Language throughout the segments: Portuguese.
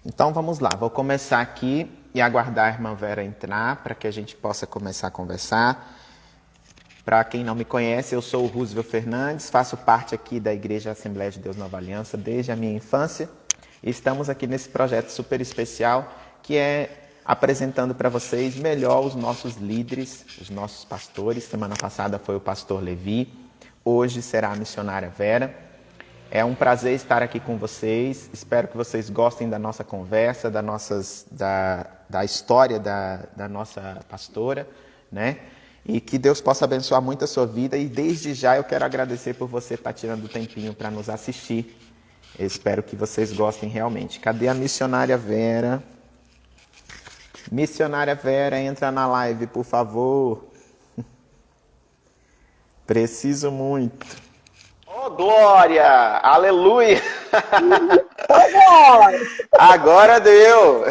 Então vamos lá, vou começar aqui e aguardar a irmã Vera entrar para que a gente possa começar a conversar. Para quem não me conhece, eu sou o Roosevelt Fernandes, faço parte aqui da Igreja Assembleia de Deus Nova Aliança desde a minha infância. E estamos aqui nesse projeto super especial que é apresentando para vocês melhor os nossos líderes, os nossos pastores. Semana passada foi o pastor Levi, hoje será a missionária Vera. É um prazer estar aqui com vocês. Espero que vocês gostem da nossa conversa, da história da nossa pastora, né? E que Deus possa abençoar muito a sua vida. E desde já eu quero agradecer por você estar tirando o tempinho para nos assistir. Eu espero que vocês gostem realmente. Cadê a missionária Vera? Missionária Vera, entra na live, por favor. Preciso muito. Oh, glória! Aleluia! Agora deu!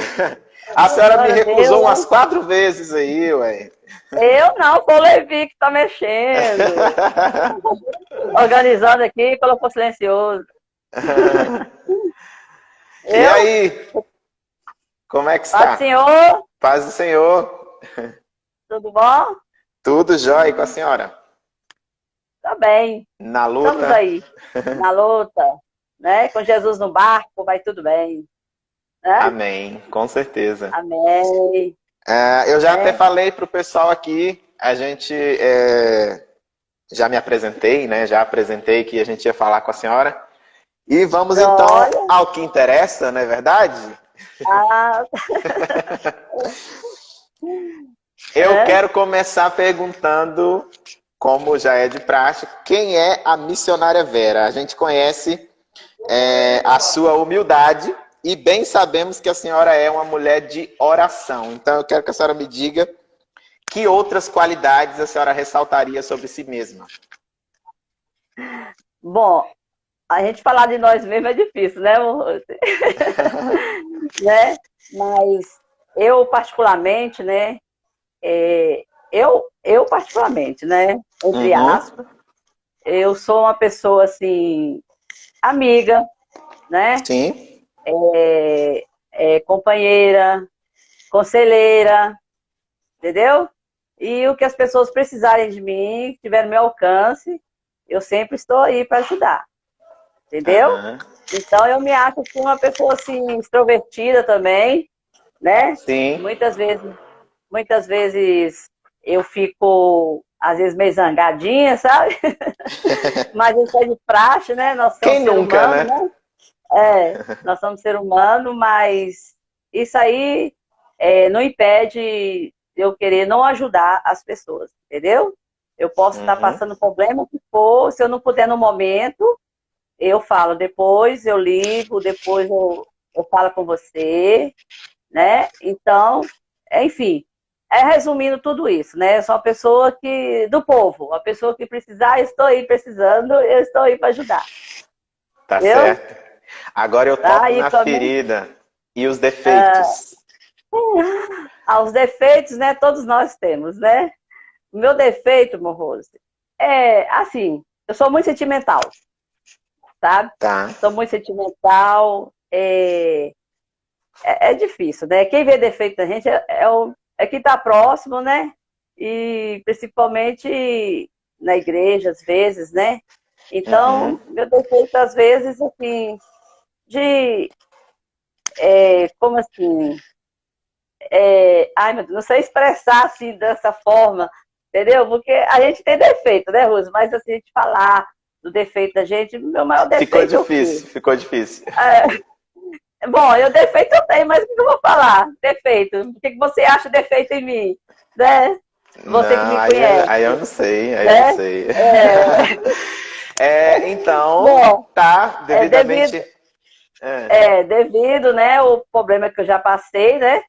A senhora me recusou umas 4 vezes aí, ué. Eu não, foi o Levi que tá mexendo. Organizando aqui, colocou silencioso. E aí? Como é que está? Paz do Senhor. Paz do Senhor. Tudo bom? Tudo jóia com a senhora? Tá bem. Na luta? Estamos aí, na luta, né? Com Jesus no barco, vai tudo bem. Né? Amém, com certeza. Amém. Eu já até falei para o pessoal aqui, a gente já me apresentei, né? Já apresentei que a gente ia falar com a senhora. E vamos então ao que interessa, não é verdade? Eu quero começar perguntando, como já é de praxe, quem é a missionária Vera? A gente conhece a sua humildade e bem sabemos que a senhora é uma mulher de oração. Então eu quero que a senhora me diga que outras qualidades a senhora ressaltaria sobre si mesma. Bom, a gente falar de nós mesmos é difícil, né, né? Mas eu particularmente, né? Eu particularmente, né? Entre aspas, eu sou uma pessoa assim, amiga, né? Sim. Companheira, conselheira, entendeu? E o que as pessoas precisarem de mim, tiver no meu alcance, eu sempre estou aí para ajudar, entendeu? Então eu me acho assim, uma pessoa assim, extrovertida também, né? Sim. Muitas vezes eu fico, às vezes, meio zangadinha, sabe? Mas isso é de praxe, né? Nós somos Quem nunca, né? Nós somos ser humano, mas isso aí não impede eu querer não ajudar as pessoas, entendeu? Eu posso estar passando problema que for, se eu não puder no momento, eu falo, depois eu ligo, depois eu falo com você, né? Então, enfim, resumindo tudo isso, né? Eu sou uma pessoa do povo, a pessoa que precisar, eu estou aí precisando, eu estou aí para ajudar. Tá certo. Agora eu toco na ferida. E os defeitos? Os defeitos, né? Todos nós temos, né? O meu defeito, meu Rose, assim, eu sou muito sentimental, sabe? Tá. Sou muito sentimental, é difícil, né? Quem vê defeito da gente é quem tá próximo, né? E principalmente na igreja, às vezes, né? Então, meu defeito, às vezes, assim, como assim? Ai, meu Deus, não sei expressar assim dessa forma, entendeu? Porque a gente tem defeito, né, Rose? Mas assim, a gente falar do defeito da gente, meu maior defeito Ficou difícil. Bom, defeito eu tenho, mas o que eu vou falar? Defeito. O que você acha defeito em mim? Né? Você que me conhece. Aí eu não sei, eu não sei. Então, bom, tá, devidamente... devido, né, o problema que eu já passei, né?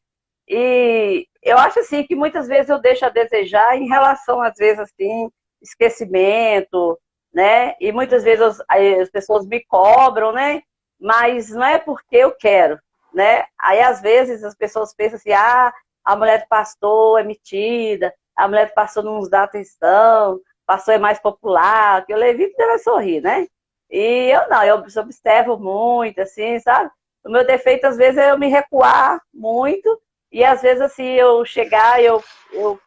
E eu acho assim que muitas vezes eu deixo a desejar em relação, às vezes, assim, esquecimento, né? E muitas vezes as pessoas me cobram, né? Mas não é porque eu quero, né? Aí, às vezes, as pessoas pensam assim, a mulher do pastor é metida, a mulher do pastor não nos dá atenção, o pastor é mais popular, que eu Levi deve sorrir, né? E eu não, eu observo muito, assim, sabe? O meu defeito, às vezes, é eu me recuar muito. E, às vezes, assim, eu chegar, eu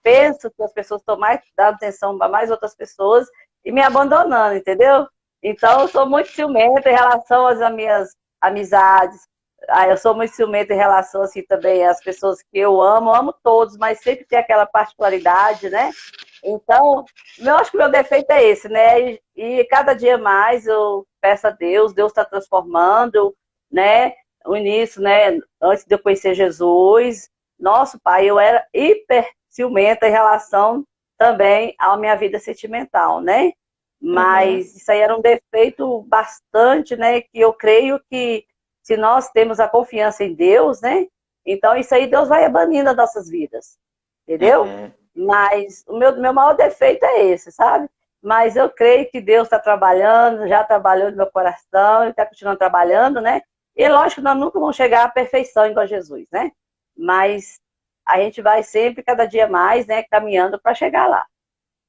penso que as pessoas estão mais dando atenção a mais outras pessoas e me abandonando, entendeu? Então, eu sou muito ciumenta em relação às minhas amizades. Eu sou muito ciumenta em relação, assim, também às pessoas que eu amo todos, mas sempre tem aquela particularidade, né? Então, eu acho que o meu defeito é esse, né? E cada dia mais eu peço a Deus, Deus está transformando, né? O início, né? Antes de eu conhecer Jesus, nosso pai, eu era hiper ciumenta em relação também à minha vida sentimental, né? Mas isso aí era um defeito bastante, né? Que eu creio que se nós temos a confiança em Deus, né? Então isso aí Deus vai banindo as nossas vidas, entendeu? Mas o meu maior defeito é esse, sabe? Mas eu creio que Deus está trabalhando, já trabalhou no meu coração, e está continuando trabalhando, né? E lógico que nós nunca vamos chegar à perfeição igual a Jesus, né? Mas a gente vai sempre, cada dia mais, né, caminhando para chegar lá,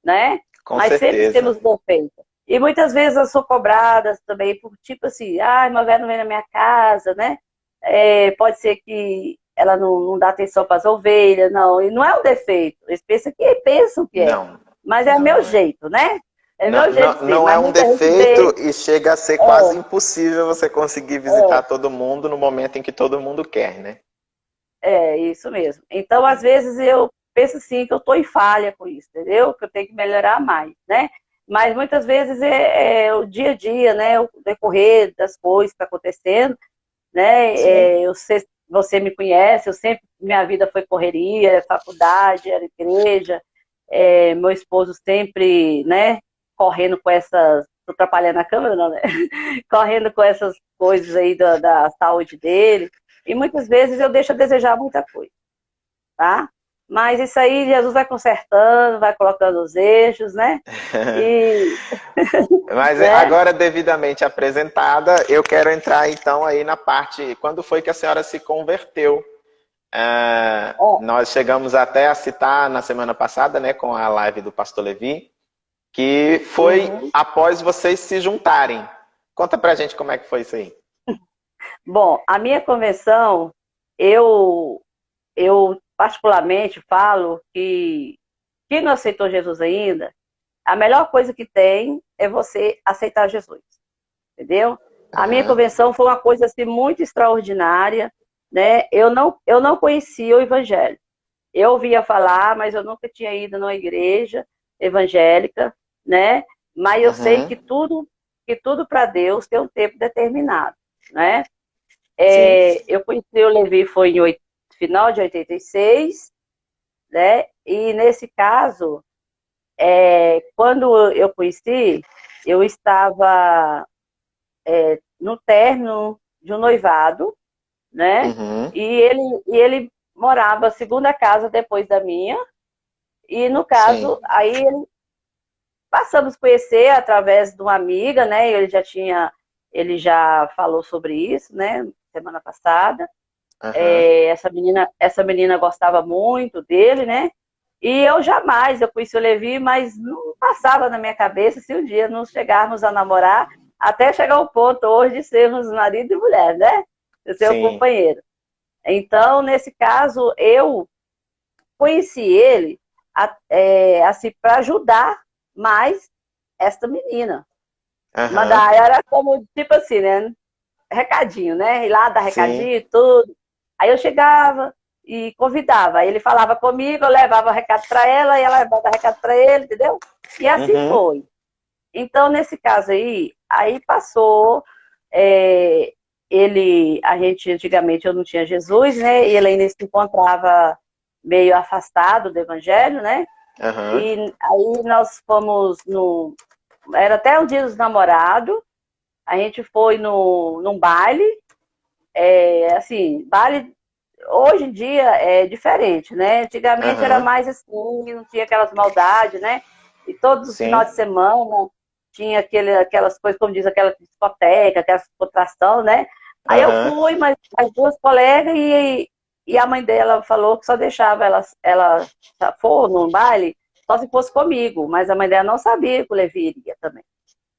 né? Com Mas sempre certeza. temos defeito. E muitas vezes eu sou cobrada também por tipo assim, uma velha não vem na minha casa, né? Pode ser que ela não dá atenção para as ovelhas, não. E não é um defeito. Eles pensam que é. Não, Mas é não meu é. jeito, né? É Não, meu jeito não, de ser. não é Mas um muita gente defeito vê. e chega a ser quase impossível você conseguir visitar todo mundo no momento em que todo mundo quer, né? É isso mesmo. Então, às vezes, eu penso assim, que eu estou em falha com isso, entendeu? Que eu tenho que melhorar mais, né? Mas muitas vezes é o dia a dia, né? O decorrer das coisas que está acontecendo, né? Sim. Você me conhece, minha vida foi correria, faculdade, era igreja, meu esposo sempre, né? Correndo com essas, tô atrapalhando a câmera, não, né? Correndo com essas coisas aí da saúde dele. E muitas vezes eu deixo a desejar muita coisa, tá? Mas isso aí Jesus vai consertando, vai colocando os eixos, né? E, Mas né? agora, devidamente apresentada, eu quero entrar então aí na parte. Quando foi que a senhora se converteu? Ó, Nós chegamos até a citar na semana passada, né, com a live do Pastor Levi, que foi uhum. após vocês se juntarem. Conta pra gente como é que foi isso aí. Bom, a minha convenção, eu, eu particularmente falo que quem não aceitou Jesus ainda, a melhor coisa que tem é você aceitar Jesus, entendeu? A minha Aham. convenção foi uma coisa assim muito extraordinária, né? Eu não conhecia o evangelho. Eu ouvia falar, mas eu nunca tinha ido numa igreja evangélica, né? Mas eu sei Uhum. que tudo para Deus tem um tempo determinado, né? Sim. Eu conheci o Levi foi em final de 86, né? E nesse caso, quando eu conheci, eu estava no término de um noivado, né? Uhum. E ele morava a segunda casa depois da minha. E no Sim. caso, aí passamos a conhecer através de uma amiga, né? Ele já falou sobre isso, né? Semana passada. Aham. Essa menina gostava muito dele, né? E eu conheci o Levi, mas não passava na minha cabeça se um dia nos chegarmos a namorar, até chegar ao ponto hoje de sermos marido e mulher, né? De ser o Sim. companheiro. Então, nesse caso, eu conheci ele assim, para ajudar mais esta menina. Aham. Mandar, era como, tipo assim, né? Recadinho, né? Ir lá dar Sim. recadinho e tudo. Aí eu chegava e convidava. Aí ele falava comigo, eu levava recado para ela e ela levava recado para ele, entendeu? E assim Uhum. foi. Então, nesse caso aí passou. é, antigamente eu não tinha Jesus, né? E ele ainda se encontrava meio afastado do evangelho, né? Aham. E aí nós fomos era até o dia dos namorados, a gente foi num baile, assim, baile hoje em dia é diferente, né? Antigamente era Aham. mais assim, não tinha aquelas maldades, né? E todos os finais Sim. de semana tinha aquelas coisas, como diz, aquela discoteca, aquela contração, né? Aí eu Aham. fui, mas as duas colegas e a mãe dela falou que só deixava ela for no baile só se fosse comigo, mas a mãe dela não sabia que o Levi iria também.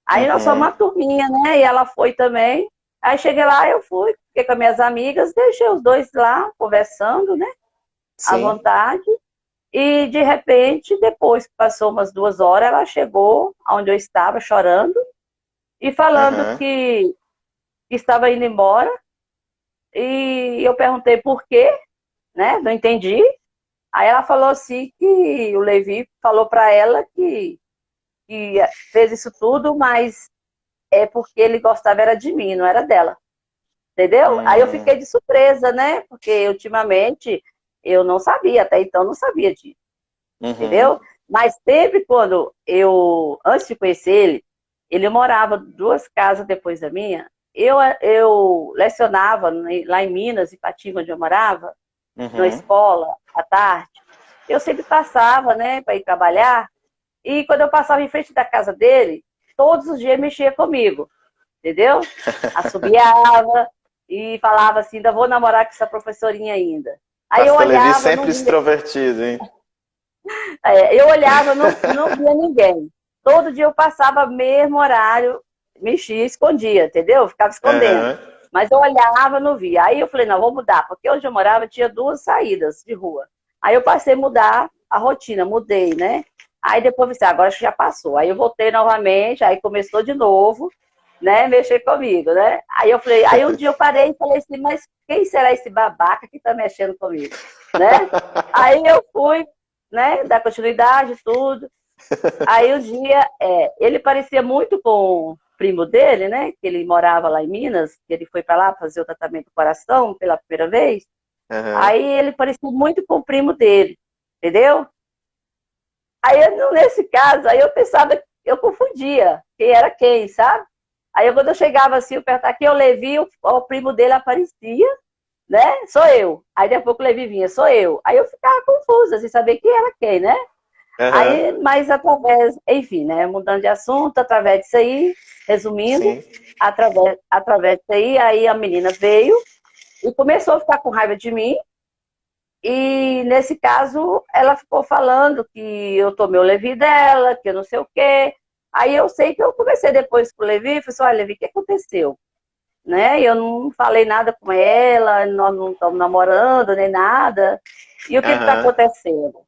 Aí nós somos Uhum. uma turminha, né? E ela foi também. Aí cheguei lá, eu fui, fiquei com as minhas amigas, deixei os dois lá conversando, né? À Sim. vontade. E de repente, depois que passou umas 2 horas, ela chegou onde eu estava chorando e falando Aham. que estava indo embora. E eu perguntei por quê, né? Não entendi. Aí ela falou assim que o Levi falou para ela que fez isso tudo, mas é porque ele gostava era de mim, não era dela. Entendeu? Aí eu Hum, fiquei de surpresa, né? Porque ultimamente eu não sabia, até então não sabia disso, uhum, entendeu? Mas sempre quando antes de conhecer ele, ele morava 2 casas depois da minha. Eu lecionava lá em Minas, em Patinga, onde eu morava, na uhum. escola, à tarde. Eu sempre passava, né, para ir trabalhar. E quando eu passava em frente da casa dele, todos os dias mexia comigo, entendeu? Assobiava e falava assim, ainda vou namorar com essa professorinha ainda. Aí eu Pastor Levi olhava, sempre não via, extrovertido, hein? eu olhava, não via ninguém. Todo dia eu passava mesmo horário, mexia, escondia, entendeu? Ficava escondendo. Aham, Mas eu olhava, não via. Aí eu falei, não, vou mudar, porque onde eu morava tinha 2 saídas de rua. Aí eu passei a mudar a rotina, mudei, né? Aí depois eu pensei, agora acho que já passou. Aí eu voltei novamente, aí começou de novo, né? Mexer comigo, né? Aí eu falei, aí um dia eu parei e falei assim, mas quem será esse babaca que tá mexendo comigo, né? Aí eu fui, né? Dar continuidade, tudo. Aí o dia, ele parecia muito com o primo dele, né? Que ele morava lá em Minas, que ele foi para lá fazer o tratamento do coração pela primeira vez. aham. Aí ele parecia muito com o primo dele, entendeu? Aí nesse caso, aí eu pensava, eu confundia quem era quem, sabe? Aí quando eu chegava assim, eu perguntava quem eu Levi, o primo dele aparecia, né? Sou eu. Aí depois que o Levi vinha, sou eu. Aí eu ficava confusa, sem saber quem era quem, né? Aham. Aí, mas através, enfim, né? Mudando de assunto, através disso aí, resumindo, Sim. através disso aí a menina veio e começou a ficar com raiva de mim. E nesse caso, ela ficou falando que eu tomei o Levi dela, que eu não sei o quê. Aí eu sei que eu conversei depois com o Levi e falei assim: olha, Levi, o que aconteceu? Né? Eu não falei nada com ela, nós não estamos namorando nem nada. E o que está Aham. acontecendo?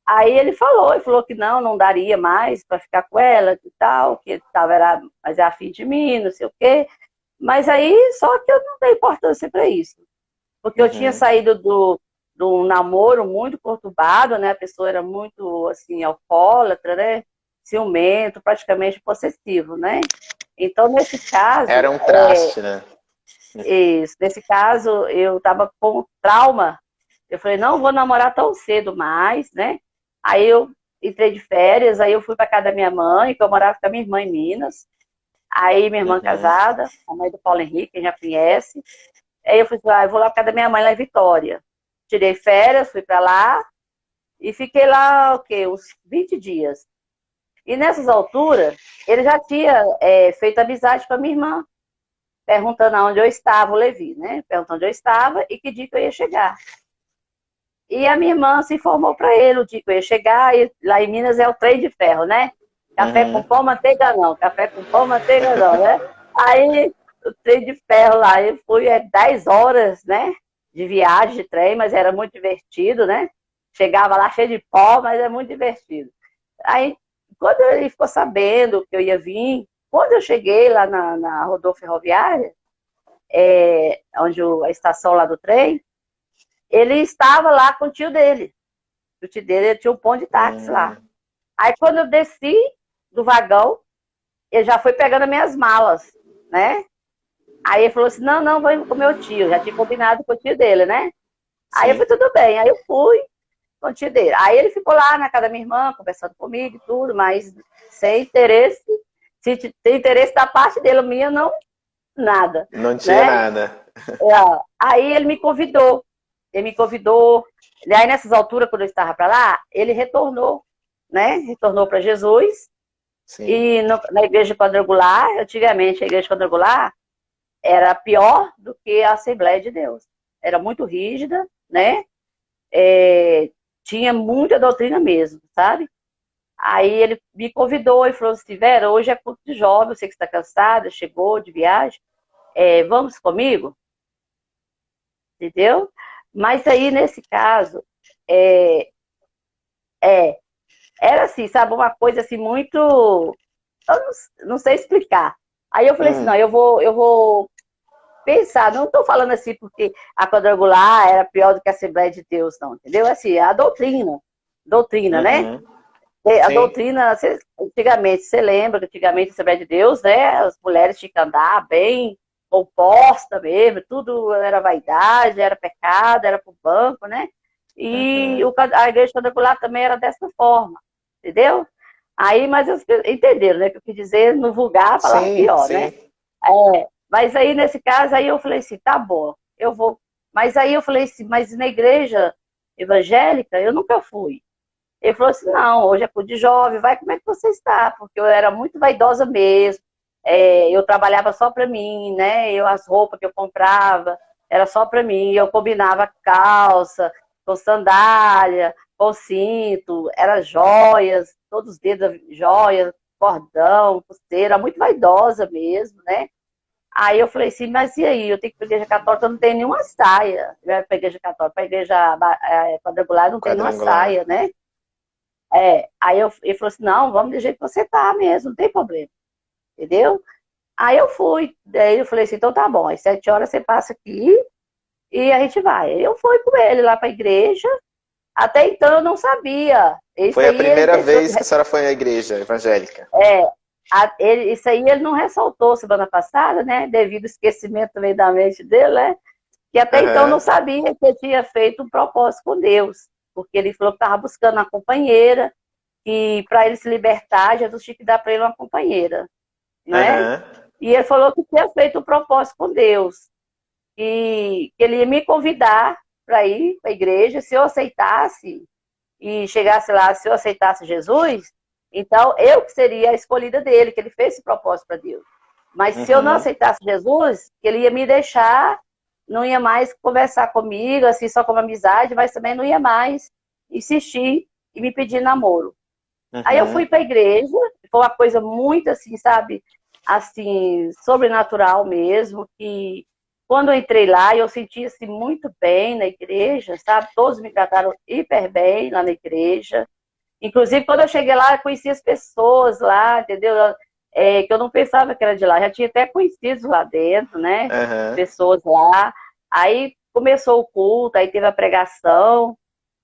Aí ele falou que não daria mais para ficar com ela e tal, que estava era mais afim de mim, não sei o quê. Mas aí só que eu não dei importância para isso, porque eu tinha Uhum. saído do namoro muito conturbado, né? A pessoa era muito assim alcoólatra, né? Ciumento, praticamente possessivo, né? Então nesse caso, Era um traste, né? nesse caso eu estava com trauma. Eu falei, não vou namorar tão cedo mais, né? Aí eu entrei de férias, aí eu fui para casa da minha mãe, que eu morava com a minha irmã em Minas. Aí minha irmã Uhum. casada, a mãe do Paulo Henrique, quem já conhece. Aí eu fui, eu vou lá para casa da minha mãe lá em Vitória. Tirei férias, fui para lá e fiquei lá, o quê? Uns 20 dias. E nessas alturas, ele já tinha feito amizade com a minha irmã, perguntando onde eu estava, o Levi, né? Perguntando onde eu estava e que dia que eu ia chegar. E a minha irmã se informou para ele o dia que eu ia chegar, e lá em Minas é o trem de ferro, né? Café com Uhum. pão, manteiga não, café com pão, manteiga não, né? Aí o trem de ferro lá, eu fui 10 horas, né? De viagem de trem, mas era muito divertido, né? Chegava lá cheio de pó, mas é muito divertido. Aí, quando ele ficou sabendo que eu ia vir, quando eu cheguei lá na rodovia ferroviária, onde a estação lá do trem, ele estava lá com o tio dele. O tio dele tinha um ponto de táxi lá. Hum. Aí quando eu desci do vagão, ele já foi pegando as minhas malas, né? Aí ele falou assim, não, vou com meu tio. Já tinha combinado com o tio dele, né? Aí eu Sim. falei, tudo bem. Aí eu fui com o tio dele. Aí ele ficou lá na casa da minha irmã, conversando comigo e tudo, mas sem interesse. Se tem interesse da parte dele, o minha não, nada, Não tinha né? nada. Aí ele me convidou. Ele me convidou. E aí, nessas alturas, quando eu estava para lá, ele retornou, né? Retornou para Jesus. Sim. E na igreja quadrangular, antigamente a igreja quadrangular era pior do que a Assembleia de Deus. Era muito rígida, né? Tinha muita doutrina mesmo, sabe? Aí ele me convidou e falou assim, Vera, hoje é culto de jovem, eu sei que você está cansada, chegou de viagem. vamos comigo? Entendeu? Mas aí, nesse caso, é, é, era assim, sabe, uma coisa assim muito. Eu não sei explicar. Aí eu falei assim, não, eu vou pensar, não estou falando assim porque a quadrangular era pior do que a Assembleia de Deus, não, entendeu? Assim, a doutrina, né? Uhum. A Sim. doutrina, antigamente, você lembra que antigamente a Assembleia de Deus, né? As mulheres tinham que andar bem composta mesmo, tudo era vaidade, era pecado, era pro banco, né? E Uhum. a igreja quadrangular também era dessa forma, entendeu? Aí, mas eles entenderam, né? Que eu quis dizer, no vulgar, a palavra Sim, pior, né? sim. Mas aí, nesse caso, aí eu falei assim, tá bom, eu vou. Mas aí eu falei assim, mas na igreja evangélica eu nunca fui. Ele falou assim, não, hoje é culto de jovem, vai, como é que você está? Porque eu era muito vaidosa mesmo, eu trabalhava só para mim, né? As roupas que eu comprava era só para mim, eu combinava calça, com sandália, com cinto, era joias, todos os dedos joias, cordão, pulseira, muito vaidosa mesmo, né? Aí eu falei assim, mas e aí? Eu tenho que ir para a igreja católica, eu não tenho nenhuma saia. Para a igreja católica, para a igreja quadrangular, não tem nenhuma Quadrangular. saia, né? Aí ele falou assim, não, vamos do jeito que você tá mesmo, não tem problema, entendeu? Aí eu fui, daí eu falei assim, então tá bom, às 7 horas você passa aqui e a gente vai. Aí eu fui com ele lá para a igreja, até então eu não sabia. Isso Foi a aí ele primeira deixou, vez que a senhora foi à igreja evangélica. isso aí ele não ressaltou semana passada, né, devido ao esquecimento também da mente dele, né, que até então eu não Aham. sabia que ele tinha feito um propósito com Deus, porque ele falou que estava buscando uma companheira, e para ele se libertar, Jesus tinha que dar para ele uma companheira, né? Aham. E ele falou que tinha feito um propósito com Deus, e que ele ia me convidar para ir para a igreja, se eu aceitasse, e chegasse lá, se eu aceitasse Jesus, então eu que seria a escolhida dele, que ele fez esse propósito para Deus. Mas se eu não Uhum. aceitasse Jesus, ele ia me deixar, não ia mais conversar comigo, assim, só como amizade, mas também não ia mais insistir e me pedir namoro. Aí eu fui Uhum. para a igreja, foi uma coisa muito assim, sabe, assim, sobrenatural mesmo, que quando eu entrei lá, eu senti assim, muito bem na igreja, sabe? Todos me trataram hiper bem lá na igreja. Inclusive, quando eu cheguei lá, eu conheci as pessoas lá, entendeu? Que eu não pensava que era de lá. Já tinha até conhecidos lá dentro, né? Aham. Pessoas lá. Aí começou o culto, aí teve a pregação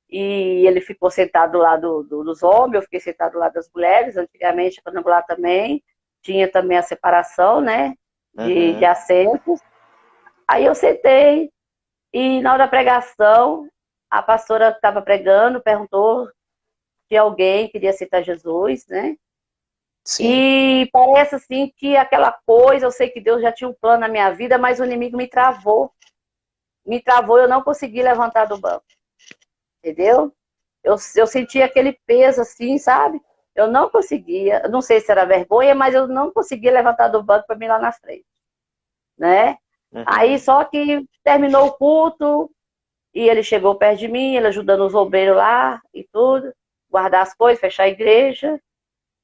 e ele ficou sentado do lado dos homens, eu fiquei sentado do lado das mulheres. Antigamente, quando lá também, tinha também a separação, né, de Uhum. assentos. Aí eu sentei e na hora da pregação, a pastora que estava pregando perguntou se alguém queria aceitar Jesus, né? Sim. E parece assim que aquela coisa, eu sei que Deus já tinha um plano na minha vida, mas o inimigo me travou. Me travou, eu não consegui levantar do banco, entendeu? Eu sentia aquele peso assim, sabe? Eu não conseguia, não sei se era vergonha, mas eu não conseguia levantar do banco para mim lá na frente, né? Aí Uhum. só que terminou o culto e ele chegou perto de mim, ele ajudando os obreiros lá e tudo, guardar as coisas, fechar a igreja.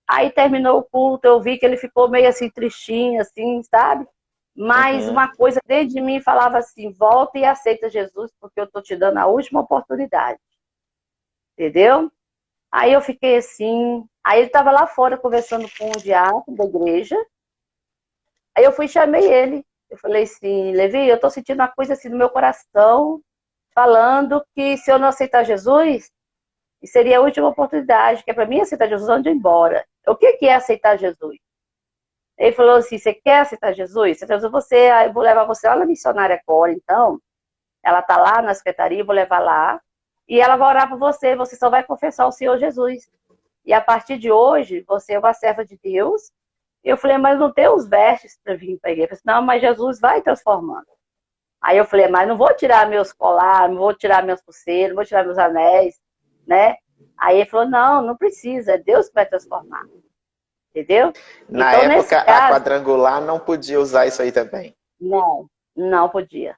Aí terminou o culto, eu vi que ele ficou meio assim tristinho, assim, sabe? Mas Uhum. uma coisa dentro de mim falava assim: volta e aceita Jesus, porque eu tô te dando a última oportunidade, entendeu? Aí eu fiquei assim. Aí ele estava lá fora conversando com o diácono da igreja. Aí eu fui e chamei ele. Eu falei assim, Levi, eu estou sentindo uma coisa assim no meu coração, falando que se eu não aceitar Jesus, seria a última oportunidade, que é para mim aceitar Jesus antes de ir embora. O que é aceitar Jesus? Ele falou assim, você quer aceitar Jesus? Você Jesus, eu vou levar você lá na missionária agora, então. Ela está lá na secretaria, eu vou levar lá. E ela vai orar por você, você só vai confessar o Senhor Jesus. E a partir de hoje, você é uma serva de Deus. Eu falei, mas não tem os vestes para vir para a igreja. Eu falei, não, mas Jesus vai transformando. Aí eu falei, mas não vou tirar meus colares, não vou tirar meus pulseiros, não vou tirar meus anéis, né? Aí ele falou, não, não precisa, é Deus que vai transformar, entendeu? Na Então, nesse época, a caso, quadrangular não podia usar isso aí também. não, não podia,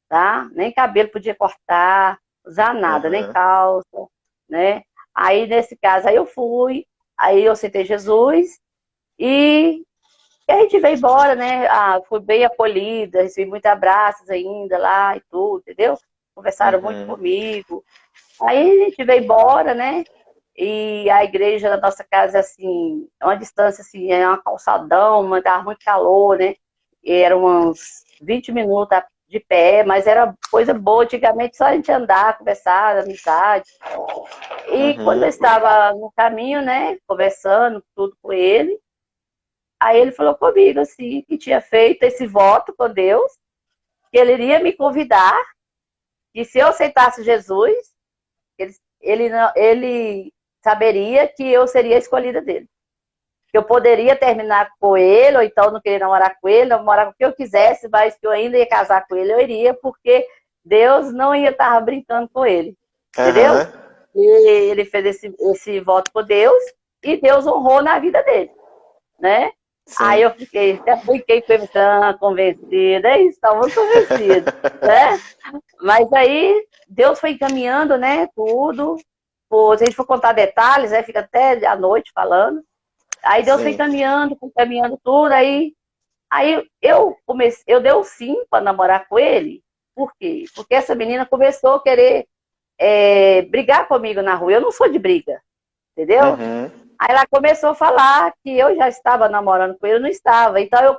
tá? Nem cabelo podia cortar, usar nada, nem Aham. calça, né? Aí, nesse caso, aí eu fui, aí eu aceitei Jesus, e E a gente veio embora, né? Fui bem acolhida, recebi muitos abraços ainda lá e tudo, entendeu? Conversaram muito comigo. Aí a gente veio embora, né? E a igreja da nossa casa, assim, é uma distância, assim, é uma calçadão, mandava muito calor, né? E eram uns 20 minutos de pé, mas era coisa boa. Antigamente só a gente andar, conversar, amizade. E quando eu estava no caminho, né, conversando tudo com ele, aí ele falou comigo, assim, que tinha feito esse voto com Deus, que ele iria me convidar, e se eu aceitasse Jesus, ele saberia que eu seria a escolhida dele. Que eu poderia terminar com ele, ou então não querer namorar com ele, namorar com o que eu quisesse, mas que eu ainda ia casar com ele, eu iria, porque Deus não ia estar brincando com ele. Entendeu? E ele fez esse voto com Deus, e Deus honrou na vida dele, né? Sim. Aí eu fiquei convencida, estava muito convencida, né? Mas aí Deus foi encaminhando, né, tudo. Se a gente for contar detalhes, aí fica até à noite falando. Aí Deus foi encaminhando tudo. Aí eu dei o sim para namorar com ele. Por quê? Porque essa menina começou a querer brigar comigo na rua. Eu não sou de briga, entendeu? Aí ela começou a falar que eu já estava namorando com ele, eu não estava. Então eu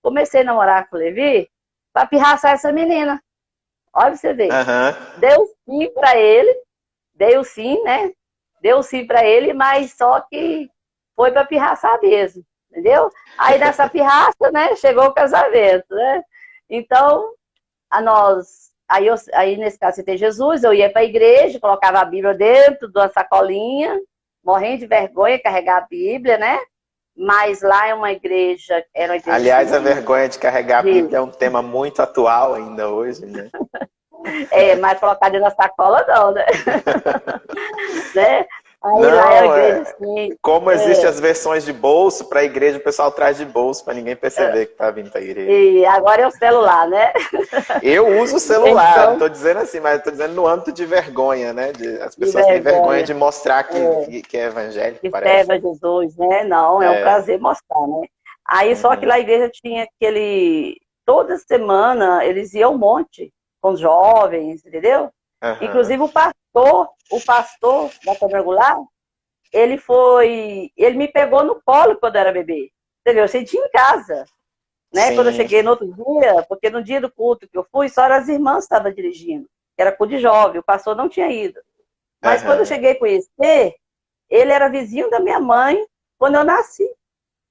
comecei a namorar com o Levi para pirraçar essa menina. Olha pra você ver. Deu sim para ele, deu sim, né? Deu sim para ele, mas só que foi para pirraçar mesmo, entendeu? Aí nessa pirraça, né, chegou o casamento, né? Então, aí nesse caso, você tem Jesus, eu ia para a igreja, colocava a Bíblia dentro de uma sacolinha, morrendo de vergonha, carregar a Bíblia, né? Mas lá era uma igreja... Aliás, a vergonha de carregar a Bíblia é um tema muito atual ainda hoje, né? Mas colocar dentro da sacola não, né? Né? Aí não, lá é a igreja, assim, como existem as versões de bolso, para a igreja o pessoal traz de bolso para ninguém perceber que está vindo para a igreja. E agora é o celular, né? Eu uso o celular, então, não estou dizendo assim, mas estou dizendo no âmbito de vergonha, né? As pessoas têm vergonha de mostrar que é evangélico, que parece. serve a Jesus, né? Não, é um prazer mostrar, né? Aí só que lá a igreja tinha toda semana eles iam um monte com os jovens, entendeu? Inclusive o pastor da quadrangular, ele me pegou no colo quando eu era bebê. Entendeu? Eu senti em casa, né? Quando eu cheguei no outro dia, porque no dia do culto que eu fui, só as irmãs estavam dirigindo, que era culto de jovem, o pastor não tinha ido. Mas quando eu cheguei a conhecer, ele era vizinho da minha mãe quando eu nasci.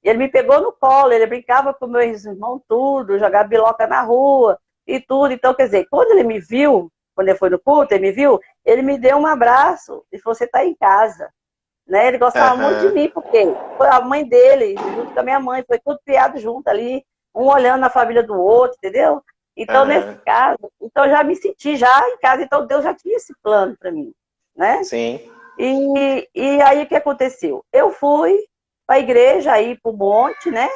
Ele me pegou no colo, ele brincava com meus irmãos tudo, jogava biloca na rua e tudo. Então, quer dizer, quando ele me viu, quando ele foi no culto, ele me deu um abraço e falou, você está em casa. Né? Ele gostava muito de mim, porque foi a mãe dele, junto com a minha mãe, foi tudo criado junto ali, um olhando a família do outro, entendeu? Então, nesse caso, eu já me senti já em casa, então Deus já tinha esse plano para mim, né? Sim. E aí o que aconteceu? Eu fui para a igreja, ir para o monte, né?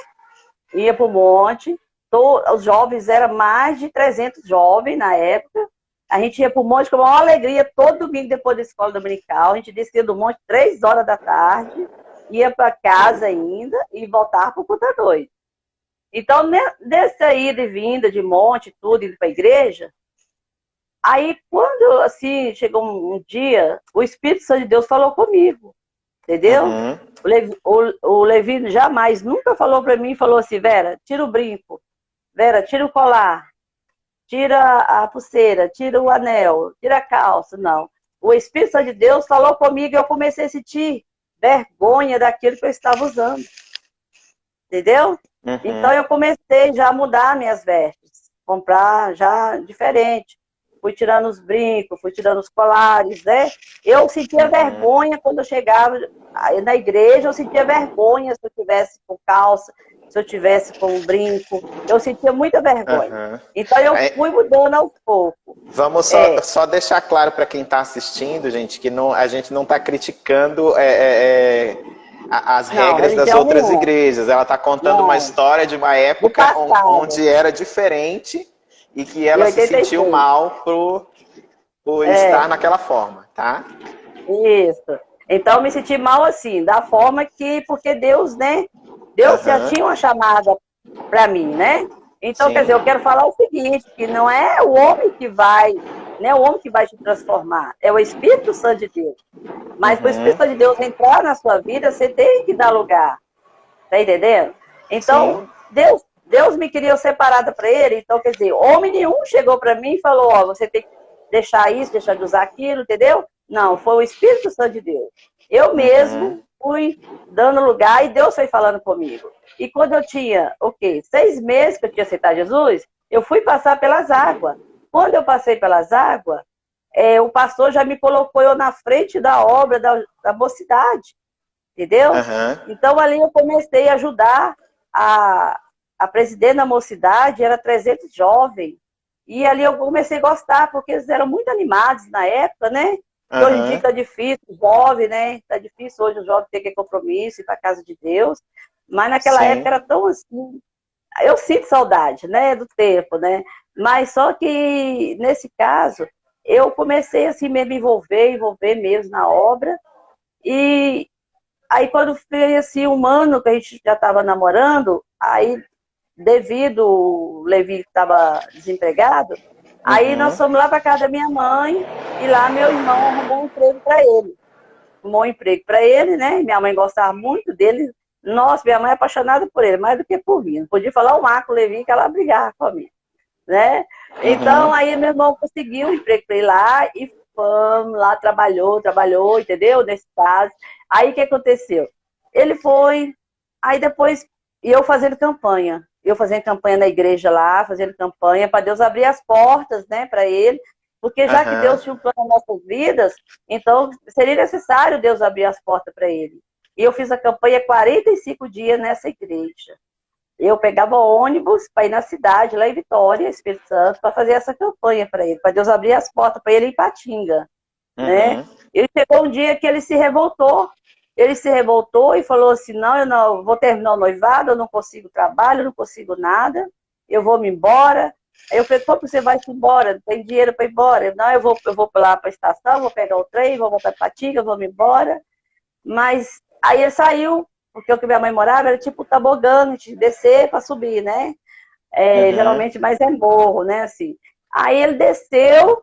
Ia para o monte, os jovens, eram mais de 300 jovens na época. A gente ia para o monte com uma alegria, todo domingo depois da escola dominical. A gente descia do monte 3 horas da tarde, ia para casa ainda e voltava para o culto à noite. Então, nessa ida e vinda de monte, tudo, indo para a igreja, aí quando, assim, chegou um dia, o Espírito Santo de Deus falou comigo, entendeu? O Levi jamais, nunca falou para mim, falou assim, Vera, tira o brinco, Vera, tira o colar, tira a pulseira, tira o anel, tira a calça, não. O Espírito Santo de Deus falou comigo e eu comecei a sentir vergonha daquilo que eu estava usando. Entendeu? Então eu comecei já a mudar minhas vestes, comprar já diferente. Fui tirando os brincos, fui tirando os colares, né? Eu sentia vergonha quando eu chegava na igreja, eu sentia vergonha se eu tivesse com calça, se eu tivesse com um brinco, eu sentia muita vergonha. Então eu fui mudando aos poucos. Vamos só deixar claro para quem está assistindo, gente, que a gente não está criticando as regras das outras igrejas. Ela está contando uma história de uma época onde era diferente e que ela se sentiu mal por estar naquela forma, tá? Isso. Então eu me senti mal assim, da forma que, porque Deus, né? Deus já tinha uma chamada para mim, né? Então, quer dizer, eu quero falar o seguinte, que não é o homem que vai, não é o homem que vai te transformar, é o Espírito Santo de Deus. Mas para o Espírito Santo de Deus entrar na sua vida, você tem que dar lugar. Tá entendendo? Então, Deus me queria separada para ele. Então, quer dizer, homem nenhum chegou para mim e falou, ó, você tem que deixar isso, deixar de usar aquilo, entendeu? Não, foi o Espírito Santo de Deus. Eu mesmo fui dando lugar e Deus foi falando comigo. E quando eu tinha, 6 meses que eu tinha aceitado Jesus, eu fui passar pelas águas. Quando eu passei pelas águas, o pastor já me colocou eu na frente da obra da mocidade. Entendeu? Então, ali eu comecei a ajudar a presidente da mocidade, era 300 jovens. E ali eu comecei a gostar, porque eles eram muito animados na época, né? E hoje em dia está difícil, jovem, né? Está difícil hoje o jovem ter que compromisso, ir para a casa de Deus. Mas naquela época era tão assim... Eu sinto saudade, né? Do tempo, né? Mas só que, nesse caso, eu comecei assim mesmo a envolver mesmo na obra. E aí quando foi assim, um ano que a gente já estava namorando, aí devido o Levi estava desempregado, aí nós fomos lá para casa da minha mãe e lá meu irmão arrumou um emprego para ele. Arrumou um emprego para ele, né? Minha mãe gostava muito dele. Nossa, minha mãe é apaixonada por ele, mais do que por mim. Não podia falar o Marco Levi que ela brigava comigo, né? Então aí meu irmão conseguiu um emprego para ele lá e fomos lá, trabalhou, entendeu? Nesse caso. Aí o que aconteceu? Ele foi, aí depois, e eu fazendo campanha. Eu fazendo campanha na igreja lá, fazendo campanha para Deus abrir as portas, né, para ele. Porque já que Deus tinha um plano nas nossas vidas, então seria necessário Deus abrir as portas para ele. E eu fiz a campanha 45 dias nessa igreja. Eu pegava ônibus para ir na cidade, lá em Vitória, Espírito Santo, para fazer essa campanha para ele, para Deus abrir as portas para ele em Ipatinga. Né? Ele chegou um dia que ele se revoltou. Ele se revoltou e falou assim, não, eu não vou terminar o noivado, eu não consigo trabalho, eu não consigo nada, eu vou me embora. Aí eu falei, como você vai se embora? Não tem dinheiro para ir embora? Não, eu vou lá para a estação, vou pegar o trem, vou voltar para Ipatinga, vou me embora. Mas aí ele saiu, porque o que minha mãe morava era tipo tobogã, de descer para subir, né? Geralmente mais é morro, né? Assim. Aí ele desceu,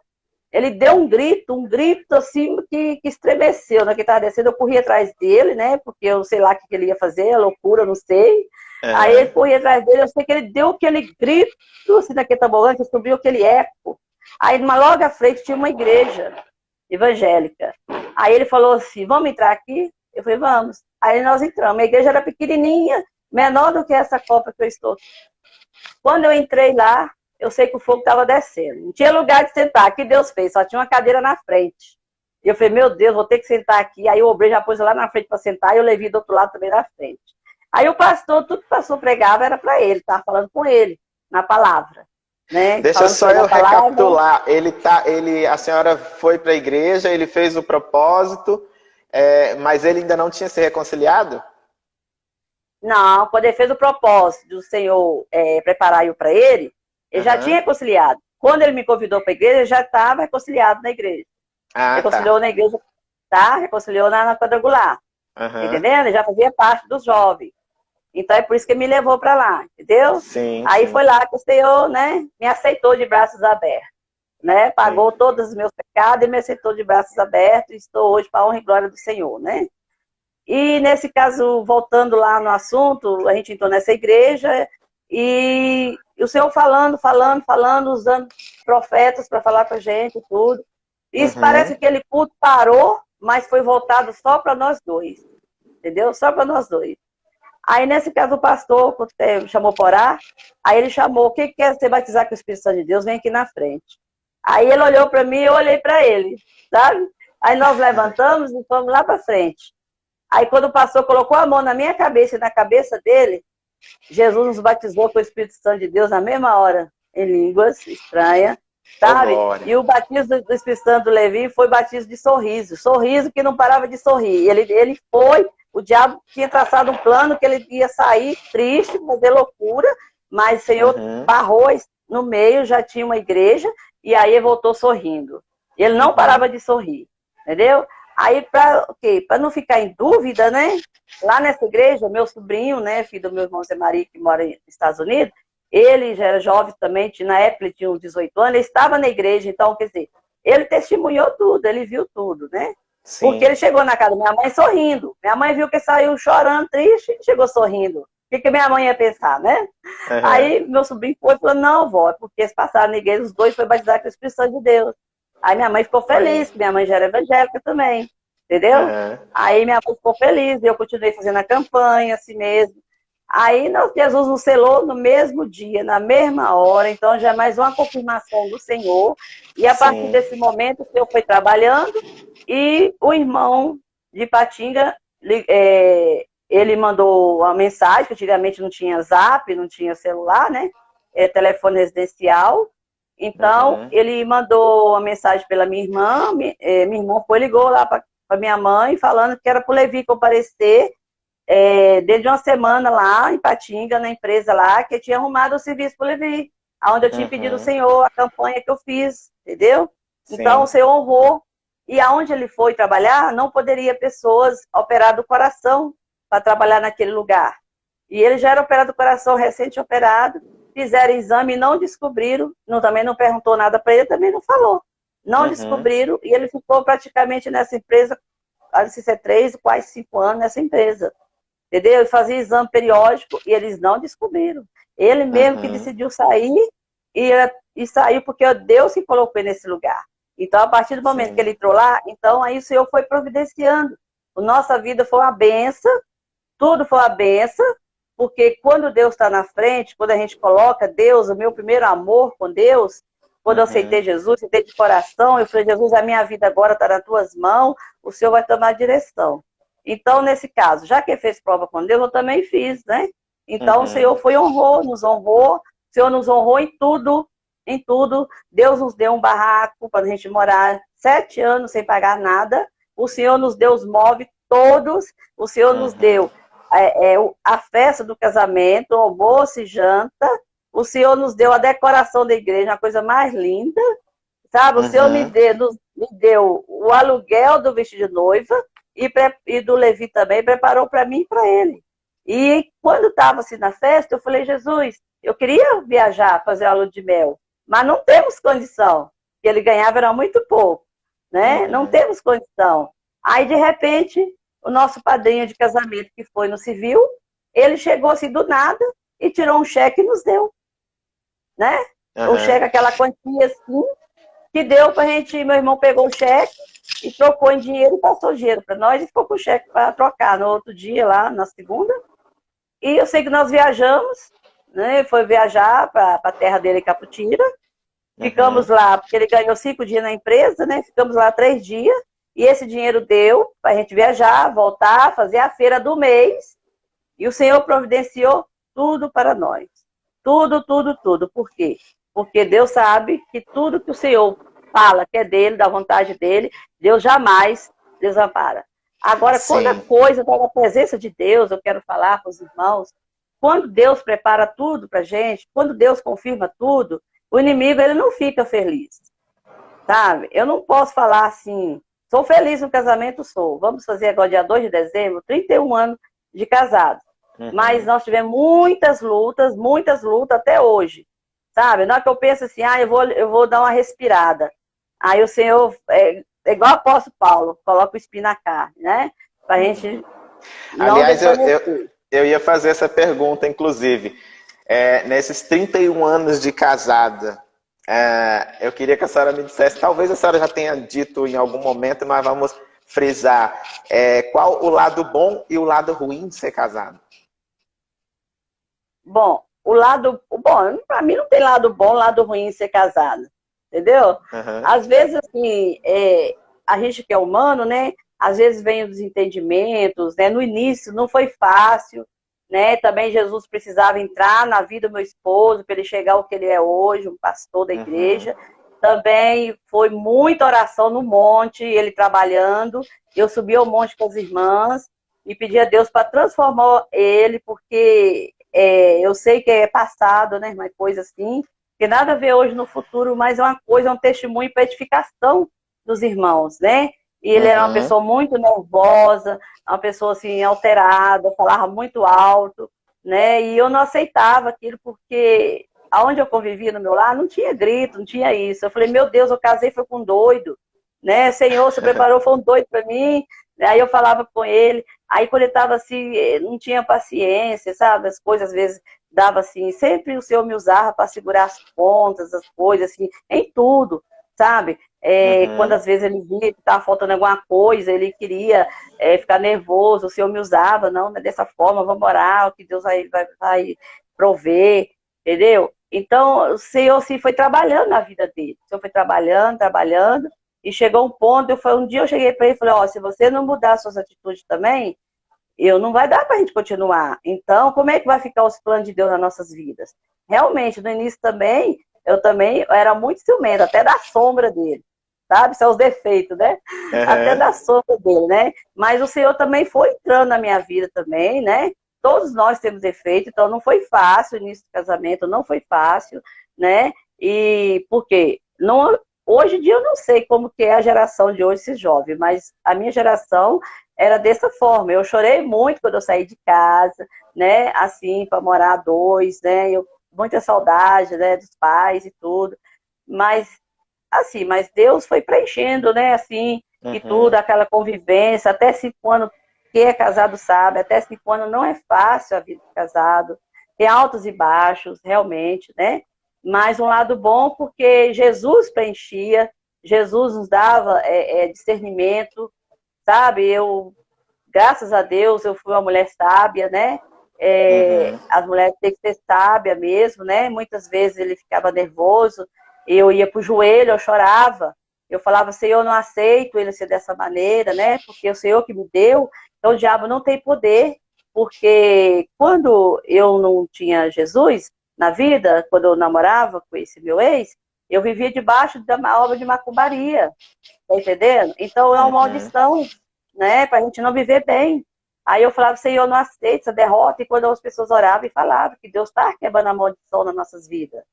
ele deu um grito assim que estremeceu, né? Que estava descendo, eu corri atrás dele, né? Porque eu sei lá o que ele ia fazer, loucura, eu não sei. Aí ele corria atrás dele, eu sei que ele deu aquele grito, assim, naquele tobogã, que subiu aquele eco. Aí, logo à frente, tinha uma igreja evangélica. Aí ele falou assim, vamos entrar aqui? Eu falei, vamos. Aí nós entramos. A igreja era pequenininha, menor do que essa copa que eu estou. Quando eu entrei lá, eu sei que o fogo estava descendo. Não tinha lugar de sentar. O que Deus fez? Só tinha uma cadeira na frente. E eu falei, meu Deus, vou ter que sentar aqui. Aí o obreiro já pôs lá na frente para sentar e eu levei do outro lado também na frente. Aí o pastor, tudo que o pastor pregava era para ele, estava falando com ele, na palavra. Né? Deixa só eu recapitular. A senhora foi para a igreja, ele fez o propósito, mas ele ainda não tinha se reconciliado? Não, quando ele fez o propósito do Senhor preparar eu para ele, ele já tinha reconciliado. Quando ele me convidou para a igreja, ele já estava reconciliado na igreja. Reconciliou na igreja, tá? Reconciliou na quadrangular. Entendendo? Ele já fazia parte dos jovens. Então é por isso que ele me levou para lá, entendeu? Aí foi lá que o Senhor, né, me aceitou de braços abertos. Né? Pagou todos os meus pecados e me aceitou de braços abertos. E estou hoje para a honra e glória do Senhor, né? E nesse caso, voltando lá no assunto, a gente entrou nessa igreja e o Senhor falando, usando profetas para falar com a gente e tudo. Isso parece que aquele culto parou, mas foi voltado só para nós dois. Entendeu? Só para nós dois. Aí, nesse caso, o pastor chamou para orar. Aí ele chamou, quem quer ser batizado com o Espírito Santo de Deus, vem aqui na frente. Aí ele olhou para mim e eu olhei para ele, sabe? Aí nós levantamos e fomos lá para frente. Aí quando o pastor colocou a mão na minha cabeça e na cabeça dele, Jesus nos batizou com o Espírito Santo de Deus na mesma hora, em línguas estranhas, sabe? E o batismo do Espírito Santo do Levi foi batismo de sorriso. Sorriso que não parava de sorrir. Ele foi, o diabo tinha traçado um plano que ele ia sair triste, fazer loucura, mas o Senhor barrou no meio, já tinha uma igreja, e aí ele voltou sorrindo. Ele não parava de sorrir, entendeu? Aí, para o quê? Para não ficar em dúvida, né? Lá nessa igreja, meu sobrinho, né, filho do meu irmão Zé Maria, que mora nos Estados Unidos, ele já era jovem também, na época ele tinha uns 18 anos, ele estava na igreja, então, quer dizer, ele testemunhou tudo, ele viu tudo, né? Porque Sim. ele chegou na casa da minha mãe sorrindo. Minha mãe viu que ele saiu chorando, triste, e chegou sorrindo. O que minha mãe ia pensar, né? Uhum. Aí meu sobrinho foi e falou, não, vó, é porque eles passaram na igreja, os dois foram batizados com o Espírito Santo de Deus. Aí minha mãe ficou feliz, que minha mãe já era evangélica também, entendeu? Uhum. Aí minha mãe ficou feliz, e eu continuei fazendo a campanha, assim mesmo. Aí Jesus nos selou no mesmo dia, na mesma hora, então já é mais uma confirmação do Senhor. E a partir Sim. desse momento, o Senhor foi trabalhando, e o irmão de Patinga, ele mandou uma mensagem, que antigamente não tinha zap, não tinha celular, né? Telefone residencial. Então, Uhum. ele mandou uma mensagem pela minha irmã, minha irmã ligou lá para minha mãe, falando que era para o Levi comparecer desde uma semana lá em Patinga, na empresa lá, que eu tinha arrumado o serviço para o Levi, onde eu tinha pedido ao Uhum. Senhor a campanha que eu fiz, entendeu? Então, o Sim. Senhor honrou. E aonde ele foi trabalhar, não poderia pessoas operar do coração para trabalhar naquele lugar. E ele já era operado do coração, recente-operado, fizeram exame e não descobriram, também não perguntou nada para ele, também não falou. Não Uhum. descobriram, e ele ficou praticamente nessa empresa, não sei se é 3, quase 5 anos nessa empresa. Entendeu? Ele fazia exame periódico e eles não descobriram. Ele mesmo que Uhum. decidiu sair e saiu porque Deus se colocou nesse lugar. Então, a partir do momento que Sim. ele entrou lá, então aí o Senhor foi providenciando. A nossa vida foi uma benção, tudo foi uma benção, porque quando Deus está na frente, quando a gente coloca Deus, o meu primeiro amor com Deus, quando eu aceitei Uhum. Jesus, aceitei de coração, eu falei, Jesus, a minha vida agora está nas tuas mãos, o Senhor vai tomar a direção. Então, nesse caso, já que ele fez prova com Deus, eu também fiz, né? Então, o Senhor Uhum. foi nos honrou, o Senhor nos honrou em tudo, em tudo. Deus nos deu um barraco para a gente morar 7 anos sem pagar nada. O Senhor nos deu os móveis todos, o Senhor nos Uhum. deu a festa do casamento, o almoço e janta. O Senhor nos deu a decoração da igreja, uma coisa mais linda, sabe? O Senhor Uhum. me deu o aluguel do vestido de noiva e do Levi também, preparou para mim e para ele. E quando estava assim na festa, eu falei, Jesus, eu queria viajar, fazer a lua de mel, mas não temos condição, porque ele ganhava era muito pouco, né? Não Uhum. temos condição. Aí, de repente, o nosso padrinho de casamento, que foi no civil, ele chegou assim do nada e tirou um cheque e nos deu, né? O Uhum. cheque, aquela quantia assim, que deu pra gente, meu irmão pegou o cheque e trocou em dinheiro e passou o dinheiro para nós e ficou com o cheque para trocar no outro dia, lá na segunda. E eu sei que nós viajamos, né? Foi viajar para a terra dele, Caputira. Ficamos Uhum. lá, porque ele ganhou 5 dias na empresa, né? Ficamos lá 3 dias. E esse dinheiro deu para a gente viajar, voltar, fazer a feira do mês. E o Senhor providenciou tudo para nós. Tudo, tudo, tudo. Por quê? Porque Deus sabe que tudo que o Senhor fala que é dele, da vontade dele, Deus jamais desampara. Agora, quando a Sim. coisa está na presença de Deus, eu quero falar para os irmãos, quando Deus prepara tudo para a gente, quando Deus confirma tudo, o inimigo ele não fica feliz, sabe? Eu não posso falar assim, sou feliz no casamento, sou. Vamos fazer agora dia 2 de dezembro, 31 anos de casado. Mas Uhum. nós tivemos muitas lutas até hoje, sabe? Na hora que eu penso assim, eu vou dar uma respirada. Aí o Senhor, igual o apóstolo Paulo, coloca o espinho na carne, né? Pra gente não Aliás, desfalecer. eu ia fazer essa pergunta, inclusive. Nesses 31 anos de casada, eu queria que a senhora me dissesse, talvez a senhora já tenha dito em algum momento, mas vamos frisar, qual o lado bom e o lado ruim de ser casado? Bom, bom, pra mim não tem lado bom, lado ruim em ser casado, entendeu? Uhum. Às vezes, assim, a gente que é humano, né? Às vezes vem os desentendimentos, né? No início não foi fácil, né? Também Jesus precisava entrar na vida do meu esposo para ele chegar ao que ele é hoje, um pastor da Uhum. igreja. Também foi muita oração no monte, ele trabalhando. Eu subi ao monte com as irmãs e pedi a Deus para transformar ele, porque eu sei que é passado, né? Uma coisa assim, que nada a ver hoje no futuro, mas é uma coisa, é um testemunho para edificação dos irmãos, né? E ele era uma pessoa muito nervosa, uma pessoa assim, alterada, falava muito alto, né? E eu não aceitava aquilo porque aonde eu convivia no meu lar não tinha grito, não tinha isso. Eu falei, meu Deus, eu casei foi com um doido, né? Senhor, você preparou, foi um doido para mim. Aí eu falava com ele, aí quando ele estava assim, não tinha paciência, sabe? As coisas às vezes dava assim, sempre o Senhor me usava para segurar as pontas, as coisas assim, em tudo, sabe? Quando às vezes ele via que estava faltando alguma coisa, ele queria ficar nervoso, o Senhor me usava, não, não é dessa forma, vamos orar, que Deus vai prover, entendeu? Então, o Senhor assim, foi trabalhando na vida dele, o Senhor foi trabalhando, trabalhando, e chegou um ponto, um dia eu cheguei para ele e falei, ó, se você não mudar suas atitudes também, não vai dar para a gente continuar. Então, como é que vai ficar os planos de Deus nas nossas vidas? Realmente, no início também, eu também era muito ciumenta, até da sombra dele, sabe? São os defeitos, né? Até da sombra dele, né? Mas o Senhor também foi entrando na minha vida também, né? Todos nós temos defeito, então não foi fácil o início do casamento, não foi fácil, né? E por quê? Não, hoje em dia eu não sei como que é a geração de hoje, esses jovens, mas a minha geração era dessa forma. Eu chorei muito quando eu saí de casa, né? Assim, para morar a dois, né? Muita saudade, né? Dos pais e tudo. Mas, assim, mas Deus foi preenchendo, né? Assim, e tudo, aquela convivência. Até 5 anos, quem é casado sabe, até 5 anos não é fácil a vida de casado. Tem altos e baixos, realmente, né? Mas um lado bom, porque Jesus preenchia, Jesus nos dava discernimento, sabe? Graças a Deus, eu fui uma mulher sábia, né? As mulheres têm que ser sábias mesmo, né? Muitas vezes ele ficava nervoso, eu ia pro joelho, eu chorava, eu falava, Senhor, eu não aceito ele ser dessa maneira, né? Porque é o Senhor que me deu, então o diabo não tem poder, porque quando eu não tinha Jesus na vida, quando eu namorava com esse meu ex, eu vivia debaixo da obra de macumbaria, tá entendendo? Então é uma maldição, né, pra gente não viver bem. Aí eu falava, Senhor, eu não aceito essa derrota, e quando as pessoas oravam e falavam que Deus está quebrando a maldição nas nossas vidas,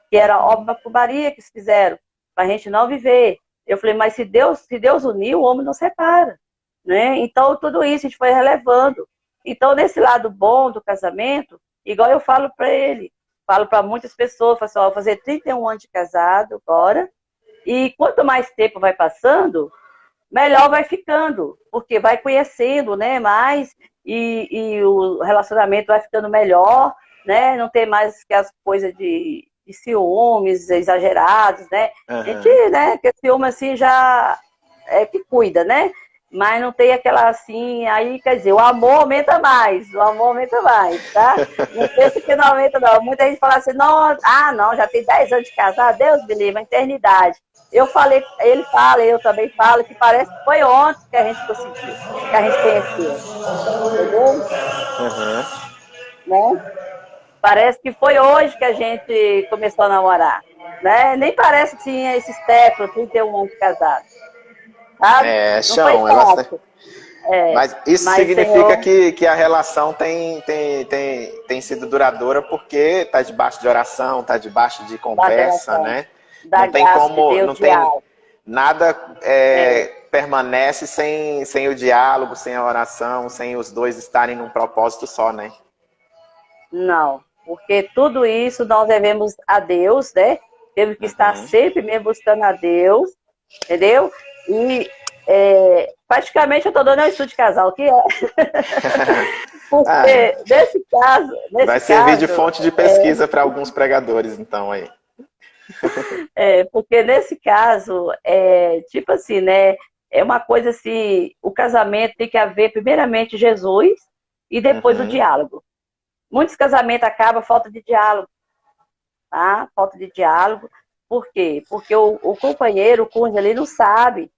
que era obra de macumbaria que eles fizeram, pra gente não viver. Eu falei, mas se Deus uniu, o homem não separa, né? Então tudo isso a gente foi relevando. Então nesse lado bom do casamento, igual eu falo para ele, falo para muitas pessoas, falo assim, ó, vou fazer 31 anos de casado agora, e quanto mais tempo vai passando, melhor vai ficando, porque vai conhecendo, né, mais, e o relacionamento vai ficando melhor, né, não tem mais que as coisas de ciúmes exagerados, né, a gente, né, que ciúme assim já é que cuida, né, mas não tem aquela assim, aí quer dizer, o amor aumenta mais, tá? Não pensa que não aumenta não, muita gente fala assim, não, não, já tem 10 anos de casado, Deus me livre, a eternidade. Eu falei, ele fala, eu também falo, que parece que foi ontem que a gente conseguiu, que a gente conheceu, entendeu? Né? Parece que foi hoje que a gente começou a namorar, né? Nem parece que tinha esses técnicos, 31 anos de casado, sabe? Não foi fácil. Mas isso significa que a relação tem sido duradoura porque está debaixo de oração, está debaixo de conversa, né? Não tem como, não tem nada permanece sem o diálogo, sem a oração, sem os dois estarem num propósito só, né? Não, porque tudo isso nós devemos a Deus, né? Temos que estar sempre mesmo buscando a Deus, entendeu? E praticamente eu estou dando um estudo de casal, que é. Porque nesse caso. Vai servir de fonte de pesquisa para alguns pregadores, então, aí. Porque nesse caso, tipo assim, né? É uma coisa assim, o casamento tem que haver primeiramente Jesus e depois o diálogo. Muitos casamentos acabam falta de diálogo, tá? Falta de diálogo. Por quê? Porque o companheiro, o cônjuge ali não sabe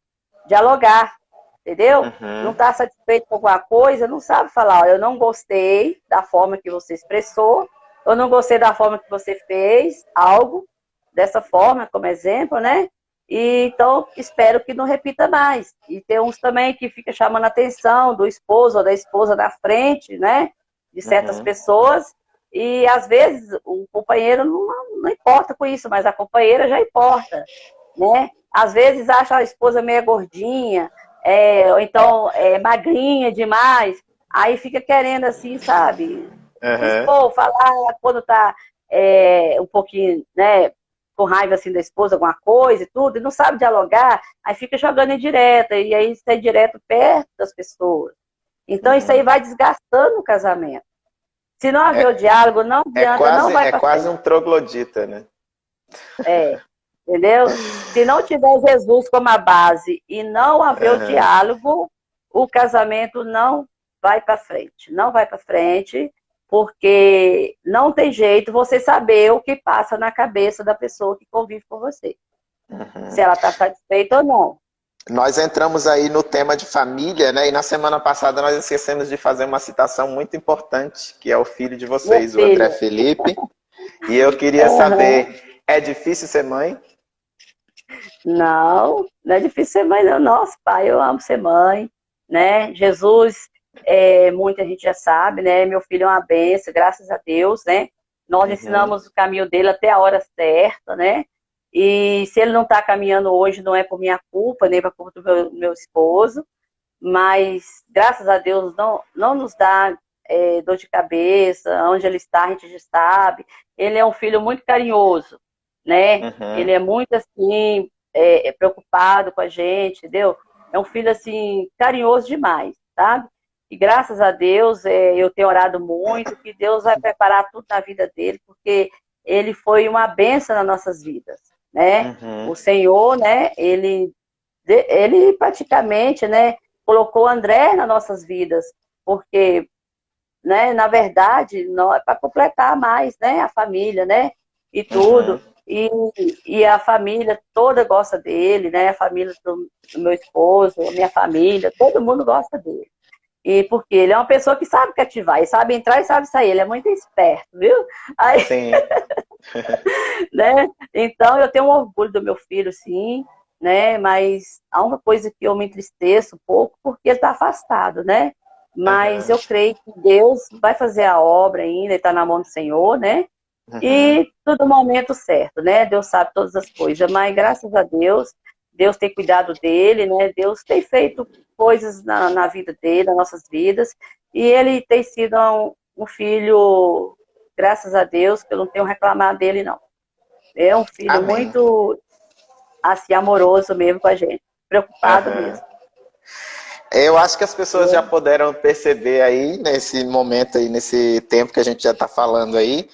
dialogar, entendeu? Não está satisfeito com alguma coisa, não sabe falar, ó, eu não gostei da forma que você expressou, eu não gostei da forma que você fez algo, dessa forma, como exemplo, né? E, então, espero que não repita mais. E tem uns também que fica chamando a atenção do esposo ou da esposa na frente, né? De certas pessoas, e às vezes o companheiro não importa com isso, mas a companheira já importa, né? Às vezes acha a esposa meio gordinha, ou então magrinha demais, aí fica querendo assim, sabe? Aham. Expor, falar quando tá um pouquinho, né, com raiva assim da esposa, alguma coisa e tudo, e não sabe dialogar, aí fica jogando indireta, e aí sai direto perto das pessoas. Então isso aí Uhum. vai desgastando o casamento. Se não haver o É, diálogo, não adianta, não vai é para quase frente. um troglodita, né? Entendeu? Se não tiver Jesus como a base e não haver o Aham. diálogo, o casamento não vai para frente. Não vai para frente, porque não tem jeito você saber o que passa na cabeça da pessoa que convive com você. Se ela está satisfeita ou não. Nós entramos aí no tema de família, né? E na semana passada nós esquecemos de fazer uma citação muito importante, que é o filho de Meu vocês, o André filho, Felipe. E eu queria uhum. saber, é difícil ser mãe? Não, não é difícil ser mãe, não. Nossa, pai, eu amo ser mãe, né? Jesus, muita gente já sabe, né? Meu filho é uma benção, graças a Deus, né? Nós Uhum. ensinamos o caminho dele até a hora certa, né? E se ele não está caminhando hoje, não é por minha culpa, nem por culpa do meu esposo, mas graças a Deus não nos dá dor de cabeça, onde ele está, a gente já sabe. Ele é um filho muito carinhoso, né? Uhum. Ele é muito assim, preocupado com a gente, entendeu? É um filho assim, carinhoso demais, sabe? E graças a Deus, eu tenho orado muito, que Deus vai preparar tudo na vida dele, porque ele foi uma benção nas nossas vidas, né? Uhum. O Senhor, né? Ele praticamente, né, colocou o André nas nossas vidas, porque, né, na verdade, é para completar mais, né, a família, né, e Uhum. tudo. E a família toda gosta dele, né, a família do meu esposo, a minha família, todo mundo gosta dele. E porque ele é uma pessoa que sabe cativar, e sabe entrar e sabe sair, ele é muito esperto, viu? Aí, Sim. né? Então, eu tenho um orgulho do meu filho, sim, né? Mas há uma coisa que eu me entristeço um pouco, porque ele está afastado, né? Mas Uhum. eu creio que Deus vai fazer a obra ainda, ele está na mão do Senhor, né? Uhum. E tudo no momento certo, né? Deus sabe todas as coisas, mas graças a Deus, Deus tem cuidado dele, né? Deus tem feito coisas na vida dele, nas nossas vidas, e ele tem sido um filho, graças a Deus, que eu não tenho reclamado dele, não. É um filho Amém. muito, assim, amoroso mesmo com a gente. Preocupado Uhum. mesmo. Eu acho que as pessoas já puderam perceber aí, nesse momento aí, nesse tempo que a gente já está falando aí,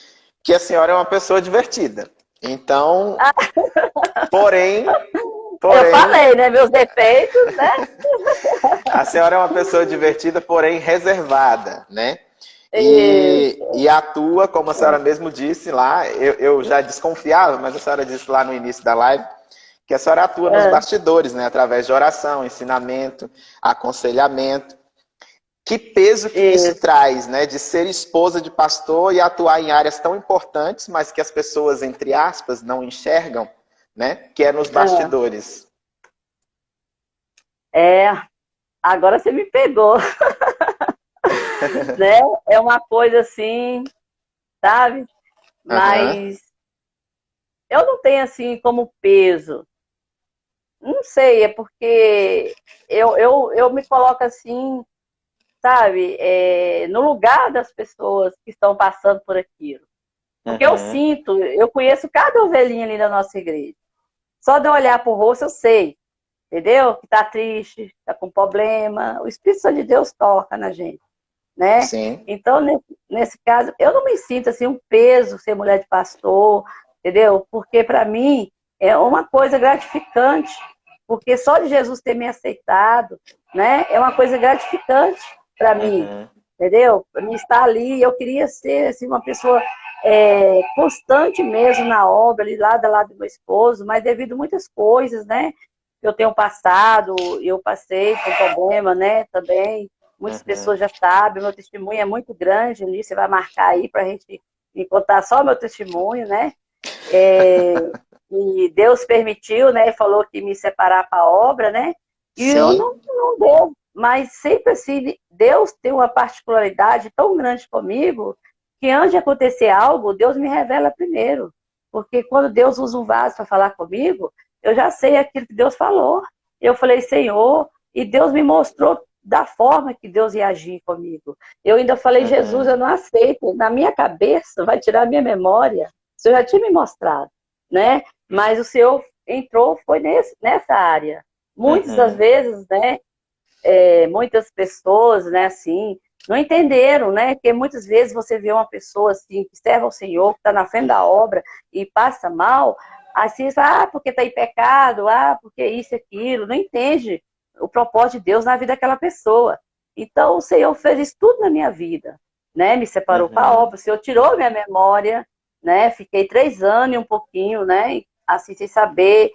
que a senhora é uma pessoa divertida. Então, porém, Eu porém, falei, né? Meus defeitos, né? a senhora é uma pessoa divertida, porém reservada, né? Isso. E atua, como a senhora mesmo disse lá, eu já desconfiava, mas a senhora disse lá no início da live, que a senhora atua nos É, bastidores, né? Através de oração, ensinamento, aconselhamento. Que peso que isso isso. traz, né? De ser esposa de pastor e atuar em áreas tão importantes, mas que as pessoas, entre aspas, não enxergam, né? Que é nos bastidores. Agora você me pegou, né? É uma coisa assim, sabe? Aham, Mas eu não tenho assim como peso. Não sei, é porque eu me coloco assim, sabe? No lugar das pessoas que estão passando por aquilo. Porque eu uhum, sinto, eu conheço cada ovelhinha ali da nossa igreja. Só de eu olhar pro rosto eu sei, entendeu? Que tá triste, tá com problema. O Espírito Santo de Deus toca na gente, né? sim, Então, nesse caso, eu não me sinto assim um peso ser mulher de pastor, entendeu? Porque para mim é uma coisa gratificante, porque só de Jesus ter me aceitado, né? É uma coisa gratificante para mim, uhum, entendeu? Para mim estar ali, eu queria ser assim, uma pessoa constante mesmo na obra, ali lado do meu esposo, mas devido a muitas coisas, né? Eu tenho passado, eu passei por problema, né? Também, muitas uhum. pessoas já sabem, meu testemunho é muito grande ali, você vai marcar aí para a gente me contar só o meu testemunho, né? É, e Deus permitiu, né? Falou que me separar para a obra, né? E eu Sim, não deu. Mas sempre assim, Deus tem uma particularidade tão grande comigo que antes de acontecer algo, Deus me revela primeiro. Porque quando Deus usa um vaso para falar comigo, eu já sei aquilo que Deus falou. Eu falei, Senhor, E Deus me mostrou da forma que Deus ia agir comigo. Eu ainda falei, Jesus, eu não aceito. Na minha cabeça, vai tirar a minha memória. O Senhor já tinha me mostrado, né? Mas o Senhor entrou, foi nessa área. Muitas das vezes, né? Muitas pessoas, né, assim, não entenderam, né? Porque muitas vezes você vê uma pessoa assim, que serve ao Senhor, que está na frente da obra e passa mal, assim, porque está em pecado, porque isso e aquilo, não entende o propósito de Deus na vida daquela pessoa. Então, o Senhor fez isso tudo na minha vida, né? Me separou para a obra, o Senhor tirou minha memória, né? Fiquei 3 anos e um pouquinho, né? Assim, sem saber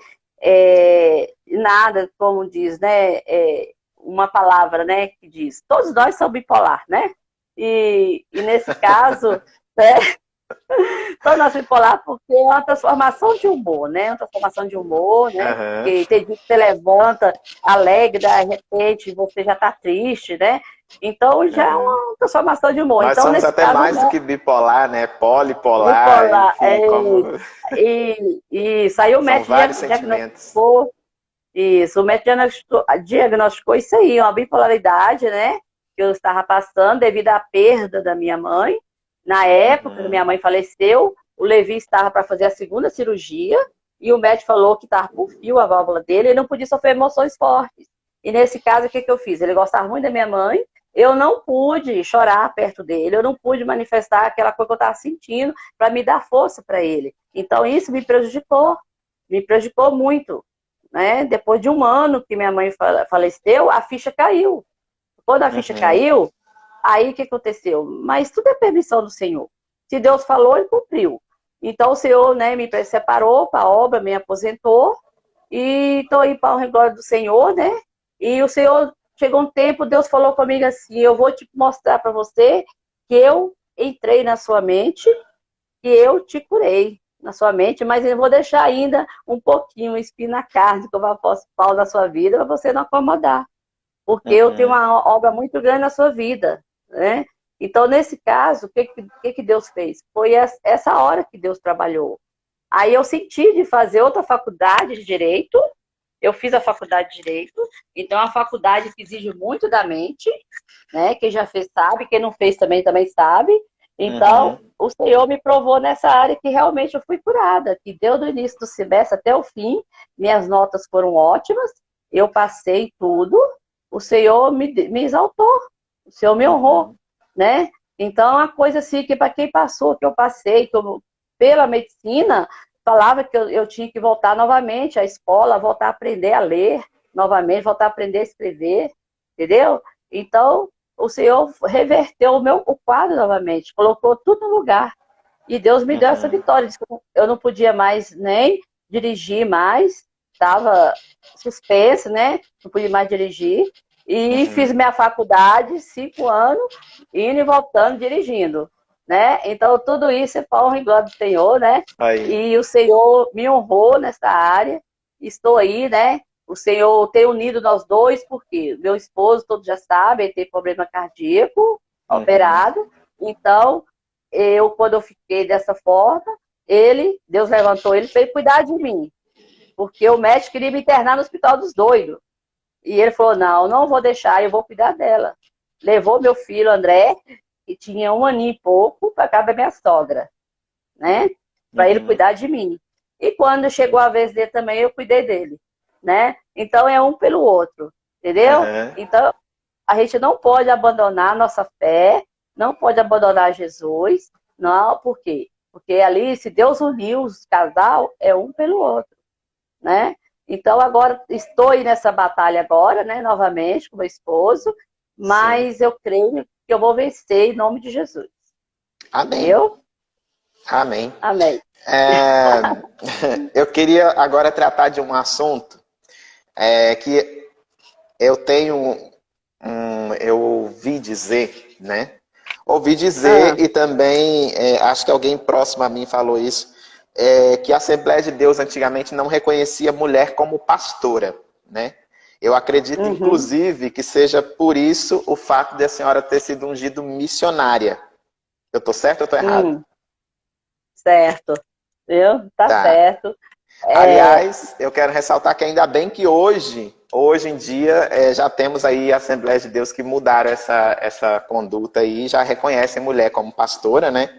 nada, como diz, né? Uma palavra, né, que diz, todos nós somos bipolar, né? E nesse caso, né, todos nós somos bipolar porque é uma transformação de humor, né? Uma transformação de humor, né? Que tem dia que você levanta alegre, de repente você já tá triste, né? Então já é uma transformação de humor. Nós então, somos nesse até caso, mais do que bipolar, né? Polipolar, bipolar, enfim, como... e saiu o São médico vários sentimentos. Isso, o médico diagnosticou isso aí, uma bipolaridade, né? Que eu estava passando devido à perda da minha mãe. Na época que minha mãe faleceu, o Levi estava para fazer a segunda cirurgia e o médico falou que estava por fio a válvula dele e não podia sofrer emoções fortes. E nesse caso, o que eu fiz? Ele gostava muito da minha mãe, eu não pude chorar perto dele, eu não pude manifestar aquela coisa que eu estava sentindo para me dar força para ele. Então isso me prejudicou muito. Né? Depois de 1 ano que minha mãe faleceu, a ficha caiu. Quando a ficha caiu, aí o que aconteceu? Mas tudo é permissão do Senhor. Se Deus falou, Ele cumpriu. Então o Senhor, né, me separou para a obra, me aposentou, e estou aí para a glória do Senhor, né? E o Senhor, chegou um tempo, Deus falou comigo assim, eu vou te mostrar para você que eu entrei na sua mente, que eu te curei na sua mente, mas eu vou deixar ainda um pouquinho, um espinho na carne, como o apóstolo Paulo na sua vida, para você não acomodar. Porque eu tenho uma obra muito grande na sua vida, né? Então, nesse caso, o que Deus fez? Foi essa hora que Deus trabalhou. Aí eu senti de fazer outra faculdade de Direito, eu fiz a faculdade de Direito, então é uma faculdade que exige muito da mente, né? Quem já fez sabe, quem não fez também sabe. Então, o Senhor me provou nessa área que realmente eu fui curada, que deu do início do semestre até o fim, minhas notas foram ótimas, eu passei tudo, o Senhor me exaltou, o Senhor me honrou, né? Então, é uma coisa assim que para quem passou, que eu passei, pela medicina, falava que eu tinha que voltar novamente à escola, voltar a aprender a ler novamente, voltar a aprender a escrever, entendeu? Então, o Senhor reverteu o quadro novamente, colocou tudo no lugar. E Deus me deu essa vitória. Eu não podia mais nem dirigir mais, estava suspenso, né? Não podia mais dirigir. E fiz minha faculdade, 5 anos, indo e voltando, dirigindo. Né? Então, tudo isso é para honra e glória do Senhor, né? Aí. E o Senhor me honrou nessa área. Estou aí, né? O Senhor tem unido nós dois, porque meu esposo, todos já sabem, ele tem problema cardíaco, operado. Então, quando eu fiquei dessa forma, Deus levantou ele para ele cuidar de mim. Porque o médico queria me internar no Hospital dos Doidos. E ele falou, não vou deixar, eu vou cuidar dela. Levou meu filho, André, que tinha 1 aninho e pouco, para casa da minha sogra, né? Para ele cuidar de mim. E quando chegou a vez dele também, eu cuidei dele, né? Então é um pelo outro, entendeu? Então a gente não pode abandonar a nossa fé, não pode abandonar Jesus, não, por quê? Porque ali, se Deus uniu os casal, é um pelo outro, né? Então agora, estou aí nessa batalha agora, né, novamente, com meu esposo, mas eu creio que eu vou vencer em nome de Jesus. Amém. Eu? Amém. Amém. Eu queria agora tratar de um assunto que eu eu ouvi dizer, né? Ouvi dizer e também acho que alguém próximo a mim falou isso, que a Assembleia de Deus antigamente não reconhecia mulher como pastora, né? Eu acredito, inclusive, que seja por isso o fato de a senhora ter sido ungida missionária. Eu tô certo ou tô errado? Certo. Viu? Tá certo. Aliás, eu quero ressaltar que ainda bem que hoje em dia, já temos aí Assembleias de Deus que mudaram essa conduta e já reconhecem mulher como pastora, né?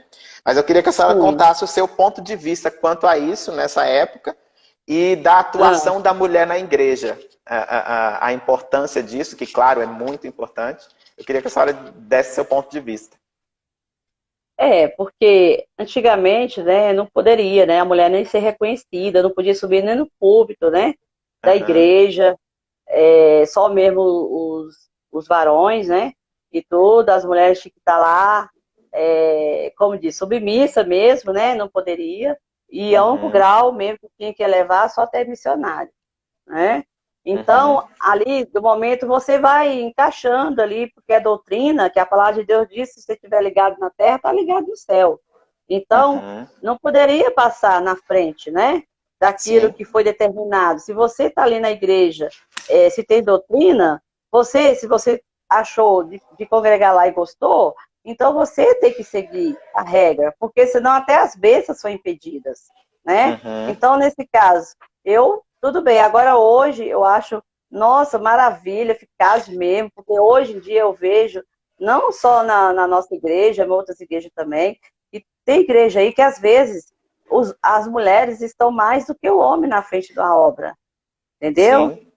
Mas eu queria que a senhora Sim. contasse o seu ponto de vista quanto a isso nessa época e da Ah, atuação da mulher na igreja, a importância disso, que claro, é muito importante. Eu queria que a senhora desse seu ponto de vista. porque antigamente, né, não poderia, né, a mulher nem ser reconhecida, não podia subir nem no púlpito, né, da Aham, igreja, só mesmo os varões, né, e tudo, as mulheres tinham que estar lá, como diz, submissa mesmo, né, não poderia, e a único uhum, grau mesmo que tinha que elevar só até missionário, né? uhum, Então, ali, do momento, você vai encaixando ali, porque é doutrina, que a palavra de Deus diz, se você estiver ligado na terra, está ligado no céu. Então, uhum. não poderia passar na frente, né, daquilo Sim. que foi determinado. Se você está ali na igreja, se tem doutrina, se você achou de congregar lá e gostou, então você tem que seguir a regra, porque senão até as bênçãos são impedidas, né? Uhum, Então, nesse caso, tudo bem. Agora, hoje, eu acho, nossa, maravilha, eficaz mesmo, porque hoje em dia eu vejo, não só na nossa igreja, em outras igrejas também, e tem igreja aí que, às vezes, as mulheres estão mais do que o homem na frente de uma obra, entendeu? sim.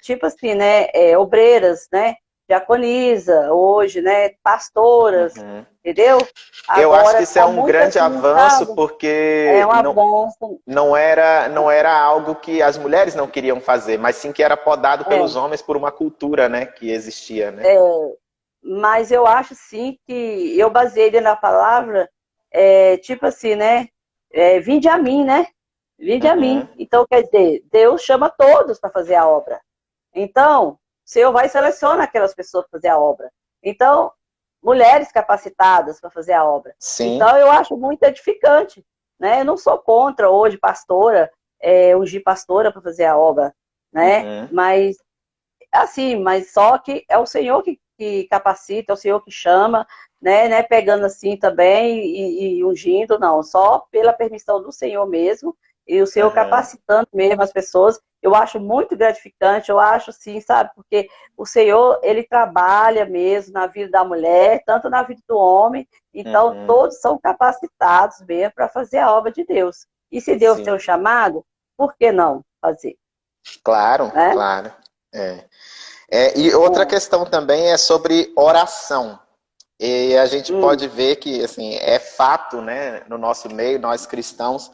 Tipo assim, né? Obreiras, né? Diaconisa, hoje, né? Pastoras, Uhum. entendeu? Eu acho que Agora, isso é tá um muito grande assim, avanço sabe? É porque um avanço. não era algo que as mulheres não queriam fazer, mas sim que era podado pelos É, homens por uma cultura, né, que existia, né? é, mas eu acho sim que eu baseei na palavra, tipo assim, né? Vinde a mim, né? Vinde a Uhum, mim. Então, quer dizer, Deus chama todos para fazer a obra. Então, o Senhor vai e seleciona aquelas pessoas para fazer a obra. Então, mulheres capacitadas para fazer a obra. sim. Então, eu acho muito edificante, né? Eu não sou contra hoje pastora, ungir pastora para fazer a obra, né? Uhum, Mas só que é o Senhor que capacita, é o Senhor que chama, né, pegando assim também e ungindo, não, só pela permissão do Senhor mesmo, e o Senhor uhum, capacitando mesmo as pessoas, eu acho muito gratificante, eu acho assim, sabe, porque o Senhor, ele trabalha mesmo na vida da mulher, tanto na vida do homem, então uhum, todos são capacitados mesmo para fazer a obra de Deus. E se Deus tem um sim. chamado, por que não fazer, Claro, né? claro. É. E outra questão também é sobre oração. E a gente Hum. pode ver que, assim, é fato, né, no nosso meio, nós cristãos,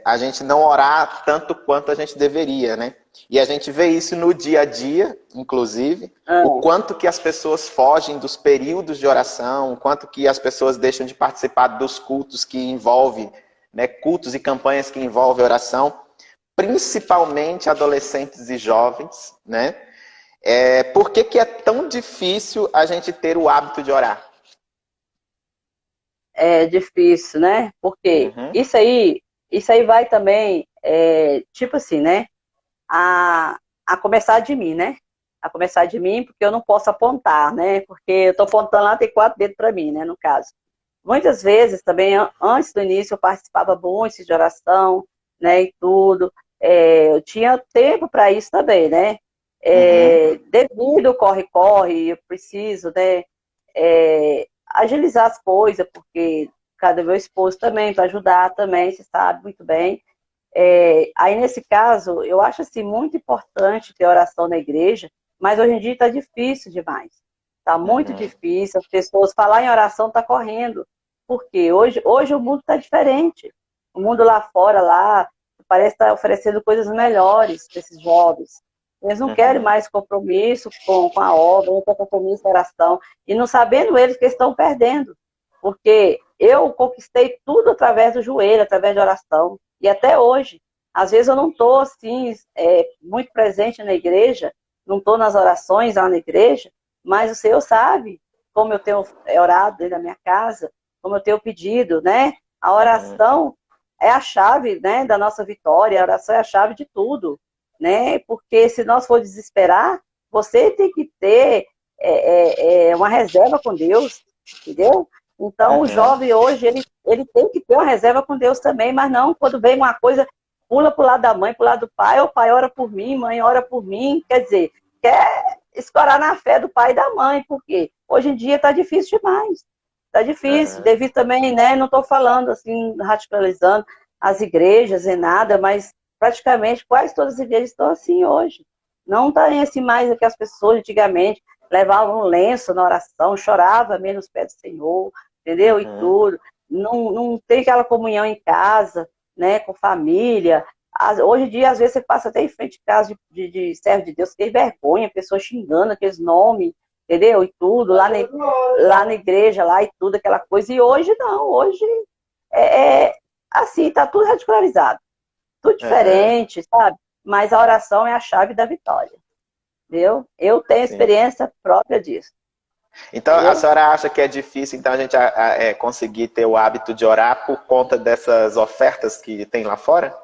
a gente não orar tanto quanto a gente deveria, né? E a gente vê isso no dia a dia, inclusive, o Ah, quanto que as pessoas fogem dos períodos de oração, o quanto que as pessoas deixam de participar dos cultos que envolvem, né, cultos e campanhas que envolvem oração, principalmente adolescentes e jovens, né? Por que que é tão difícil a gente ter o hábito de orar? é difícil, né? Porque Uhum, isso aí vai também, tipo assim, né? A, a começar de mim, né? A começar de mim, porque eu não posso apontar, né? Porque eu tô apontando lá, tem 4 dedos para mim, né? No caso. Muitas vezes também, antes do início, eu participava muito de oração, né? E tudo. Eu tinha tempo para isso também, né? uhum, Devido ao corre-corre, eu preciso, né? Agilizar as coisas, porque cada meu esposo também, para ajudar também, você sabe muito bem. Aí, nesse caso, eu acho assim, muito importante ter oração na igreja, mas hoje em dia está difícil demais. Está muito uhum, difícil, as pessoas falar em oração está correndo. Porque hoje o mundo está diferente. O mundo lá fora, lá, parece estar oferecendo coisas melhores para esses jovens. Eles não querem uhum, mais compromisso com a obra, não querem compromisso com a oração. E não sabendo eles que estão perdendo. Porque eu conquistei tudo através do joelho, através de oração. E até hoje, às vezes eu não estou assim, muito presente na igreja, não estou nas orações lá na igreja, mas o Senhor sabe como eu tenho orado dentro da minha casa, como eu tenho pedido, né? A uhum, oração é a chave, né, da nossa vitória, a oração é a chave de tudo, né? Porque se nós for desesperar, você tem que ter uma reserva com Deus, entendeu? Então, o jovem hoje, ele tem que ter uma reserva com Deus também, mas não quando vem uma coisa, pula pro lado da mãe, pro lado do pai, o pai ora por mim, mãe ora por mim, quer dizer, quer escorar na fé do pai e da mãe, porque hoje em dia tá difícil demais. Tá difícil, devido também, né, não estou falando assim, radicalizando as igrejas e nada, mas praticamente quase todas as igrejas estão assim hoje. Não tá assim mais do que as pessoas antigamente levavam um lenço na oração, chorava mesmo nos pés do Senhor, entendeu? E tudo. Não tem aquela comunhão em casa, né, com família. Hoje em dia, às vezes, você passa até em frente de casa de servo de Deus, tem vergonha, pessoas xingando aqueles nomes, entendeu? E tudo, lá na igreja, lá e tudo, aquela coisa. E hoje não, hoje assim, tá tudo radicalizado. Tudo diferente, sabe? Mas a oração é a chave da vitória. Entendeu? Eu tenho experiência própria disso. Então, a senhora acha que é difícil, então, a gente conseguir ter o hábito de orar por conta dessas ofertas que tem lá fora?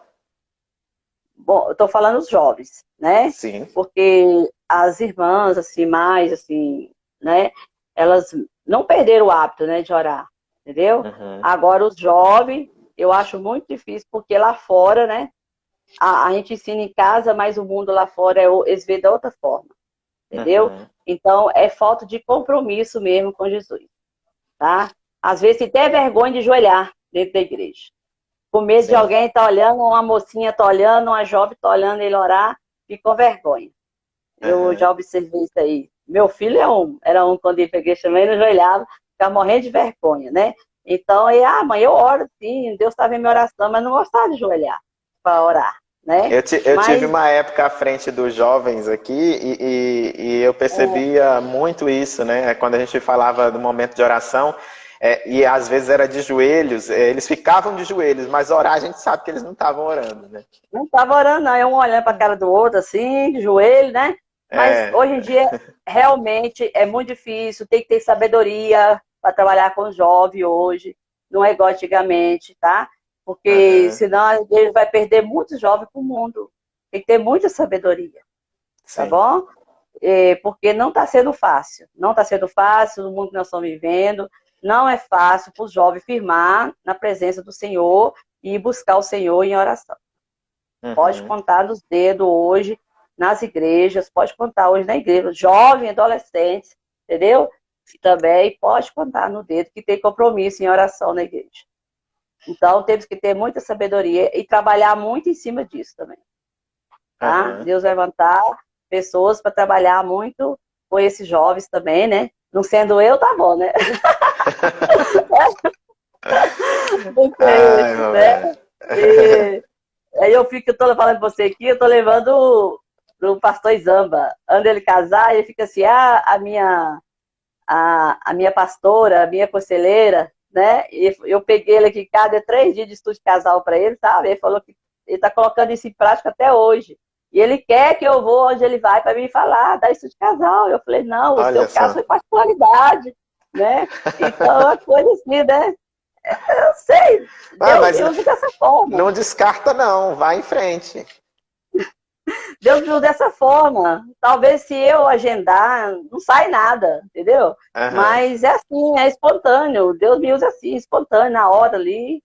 Bom, eu estou falando os jovens, né? Sim. Porque as irmãs, assim, mais, assim, né? Elas não perderam o hábito, né, de orar, entendeu? Agora, os jovens, eu acho muito difícil, porque lá fora, né? A gente ensina em casa, mas o mundo lá fora, eles veem da outra forma, entendeu? Então, é falta de compromisso mesmo com Jesus, tá? Às vezes, tem até vergonha de ajoelhar dentro da igreja. Com medo de alguém estar olhando, uma mocinha tá olhando, uma jovem tá olhando ele orar, e com vergonha. Eu já observei isso aí. Meu filho era um quando ia pra igreja também, não ajoelhava, ficava morrendo de vergonha, né? Então, mãe, eu oro sim, Deus está vendo minha oração, mas não gostava de ajoelhar para orar, né? Eu tive uma época à frente dos jovens aqui e eu percebia muito isso, né? Quando a gente falava do momento de oração, e às vezes era de joelhos, eles ficavam de joelhos, mas orar a gente sabe que eles não estavam orando, né? Não estavam orando, não. Um olhando para a cara do outro, assim, de joelho, né? Mas hoje em dia, realmente, é muito difícil, tem que ter sabedoria para trabalhar com os jovens hoje, não é igual antigamente, tá? Porque senão a gente vai perder muitos jovens para o mundo. Tem que ter muita sabedoria, tá bom? Porque não está sendo fácil. Não está sendo fácil no mundo que nós estamos vivendo. Não é fácil para os jovens firmar na presença do Senhor e buscar o Senhor em oração. Pode contar nos dedos hoje nas igrejas, pode contar hoje na igreja, jovem, adolescentes, entendeu? Também pode contar no dedo que tem compromisso em oração na igreja. Então, temos que ter muita sabedoria e trabalhar muito em cima disso também. Tá? Deus vai levantar pessoas para trabalhar muito com esses jovens também, né? Não sendo eu, tá bom, né? Aí eu tô falando pra você aqui, eu tô levando pro pastor Zamba. Anda ele casar, e ele fica assim, a minha pastora, a minha conselheira, né? E eu peguei ele aqui, cada 3 dias de estudo de casal para ele, sabe? Ele falou que ele tá colocando isso em prática até hoje. E ele quer que eu vou onde ele vai para me falar, dar estudo de casal. Eu falei, não, o seu caso foi particularidade, né? Então, é uma coisa assim, né? Eu sei, Deus usa dessa forma. Não descarta não, vai em frente. Deus me usa dessa forma. Talvez se eu agendar, não sai nada, entendeu? Mas é assim, é espontâneo. Deus me usa assim, espontâneo, na hora ali,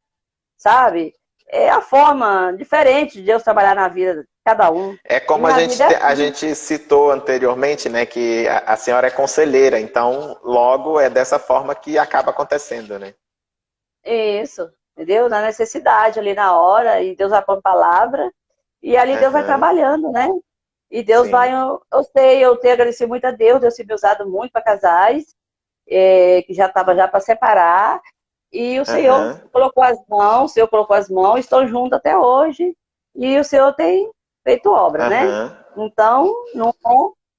sabe? É a forma diferente de Deus trabalhar na vida de cada um. É como a gente citou anteriormente, né? Que a senhora é conselheira, então logo é dessa forma que acaba acontecendo, né? Isso, entendeu? Na necessidade ali na hora, e Deus vai pôr palavra, e ali Deus vai trabalhando, né? E Deus vai, eu tenho agradecido muito a Deus tem me usado muito para casais, que já estava já para separar, e o Senhor colocou as mãos, estão juntos até hoje, e o Senhor tem feito obra, né? Então,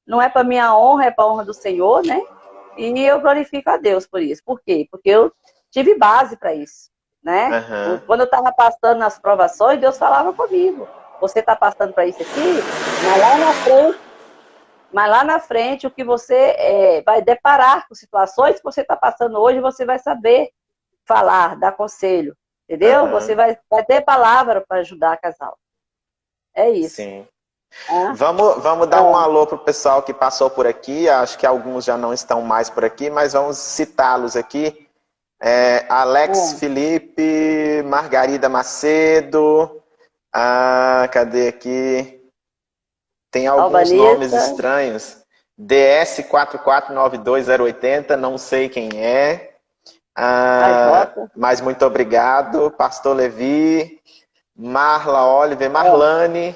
não é para minha honra, é para a honra do Senhor, né? E eu glorifico a Deus por isso. Por quê? Porque eu tive base para isso, né? Quando eu estava passando nas provações, Deus falava comigo. Você está passando para isso aqui, mas lá na frente o que você vai deparar com situações que você está passando hoje, você vai saber falar, dar conselho, entendeu? Você vai ter palavra para ajudar a casal. É isso. Sim. Vamos dar um alô pro pessoal que passou por aqui. Acho que alguns já não estão mais por aqui, mas vamos citá-los aqui. Alex Felipe, Margarida Macedo, cadê aqui? Tem alguns nomes estranhos. DS4492080, não sei quem é. Mas muito obrigado. Pastor Levi, Marla Oliver, Marlane,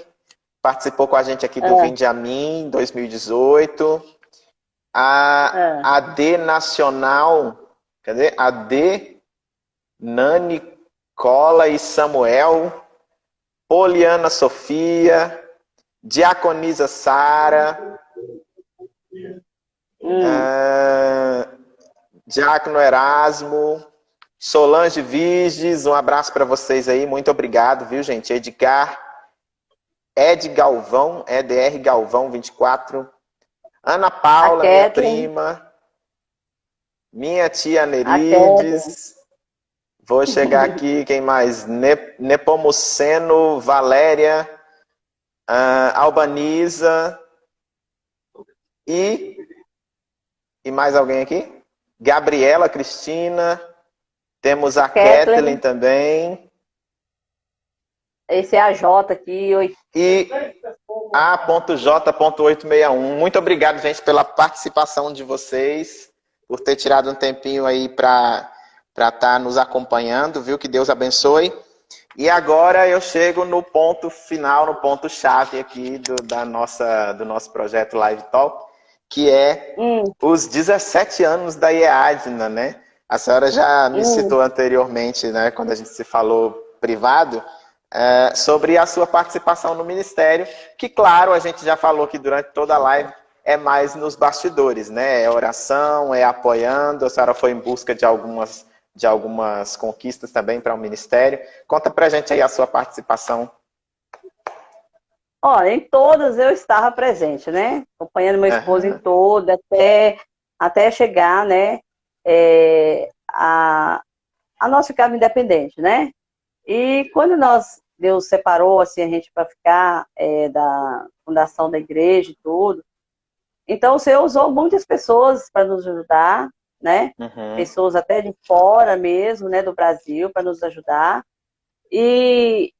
participou com a gente aqui do Vinde a Mim, 2018. A AD Nacional, cadê? AD, Nani, Cola e Samuel, Poliana Sofia, Diaconisa Sara, Diácono Erasmo, Solange Viges, um abraço para vocês aí, muito obrigado, viu, gente? Edgar, Ed Galvão, EDR Galvão 24, Ana Paula, minha prima, minha tia Nerides, vou chegar aqui, quem mais? Nepomuceno, Valéria, Albaniza e mais alguém aqui? Gabriela, Cristina, temos a Kathleen também. Esse é a J aqui. E A.J.861. Muito obrigado, gente, pela participação de vocês, por ter tirado um tempinho aí para estar nos acompanhando, viu? Que Deus abençoe. E agora eu chego no ponto final, no ponto chave aqui do nosso projeto Live Talk, que é os 17 anos da IEADNA, né? A senhora já me citou anteriormente, né, quando a gente se falou privado, sobre a sua participação no ministério, que, claro, a gente já falou que durante toda a live é mais nos bastidores, né? É oração, é apoiando, a senhora foi em busca de algumas conquistas também para o ministério. Conta pra gente aí a sua participação. Olha, em todas eu estava presente, né? Acompanhando meu esposo em todas, até chegar, né? A nós ficarmos independentes, né? E quando Deus separou assim, a gente para ficar da fundação da igreja e tudo, então o Senhor usou muitas pessoas para nos ajudar, né? Pessoas até de fora mesmo, né? Do Brasil, para nos ajudar. E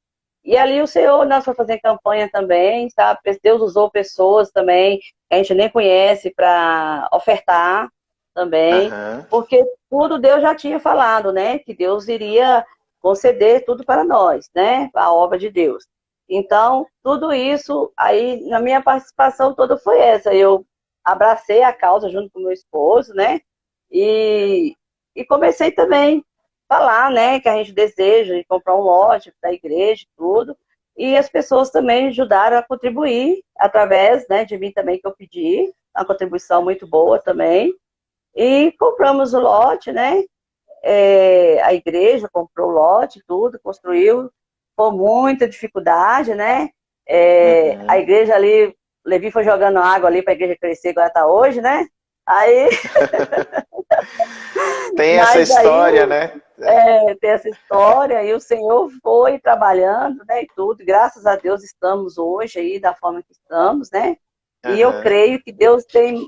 ali o Senhor, nós fomos fazer campanha também, sabe? Deus usou pessoas também que a gente nem conhece para ofertar também, porque tudo Deus já tinha falado, né? Que Deus iria conceder tudo para nós, né? A obra de Deus. Então, tudo isso, aí, na minha participação toda foi essa. Eu abracei a causa junto com meu esposo, né? E comecei também falar, né, que a gente deseja e comprar um lote da igreja e tudo, e as pessoas também ajudaram a contribuir através, né, de mim também que eu pedi, uma contribuição muito boa também, e compramos o lote, né, a igreja comprou o lote, tudo, construiu, com muita dificuldade, né, a igreja ali, Levi foi jogando água ali para a igreja crescer, agora está hoje, né, aí... Tem essa história, né? Tem essa história, e o Senhor foi trabalhando, né, e tudo, graças a Deus estamos hoje aí da forma que estamos, né, e eu creio que Deus tem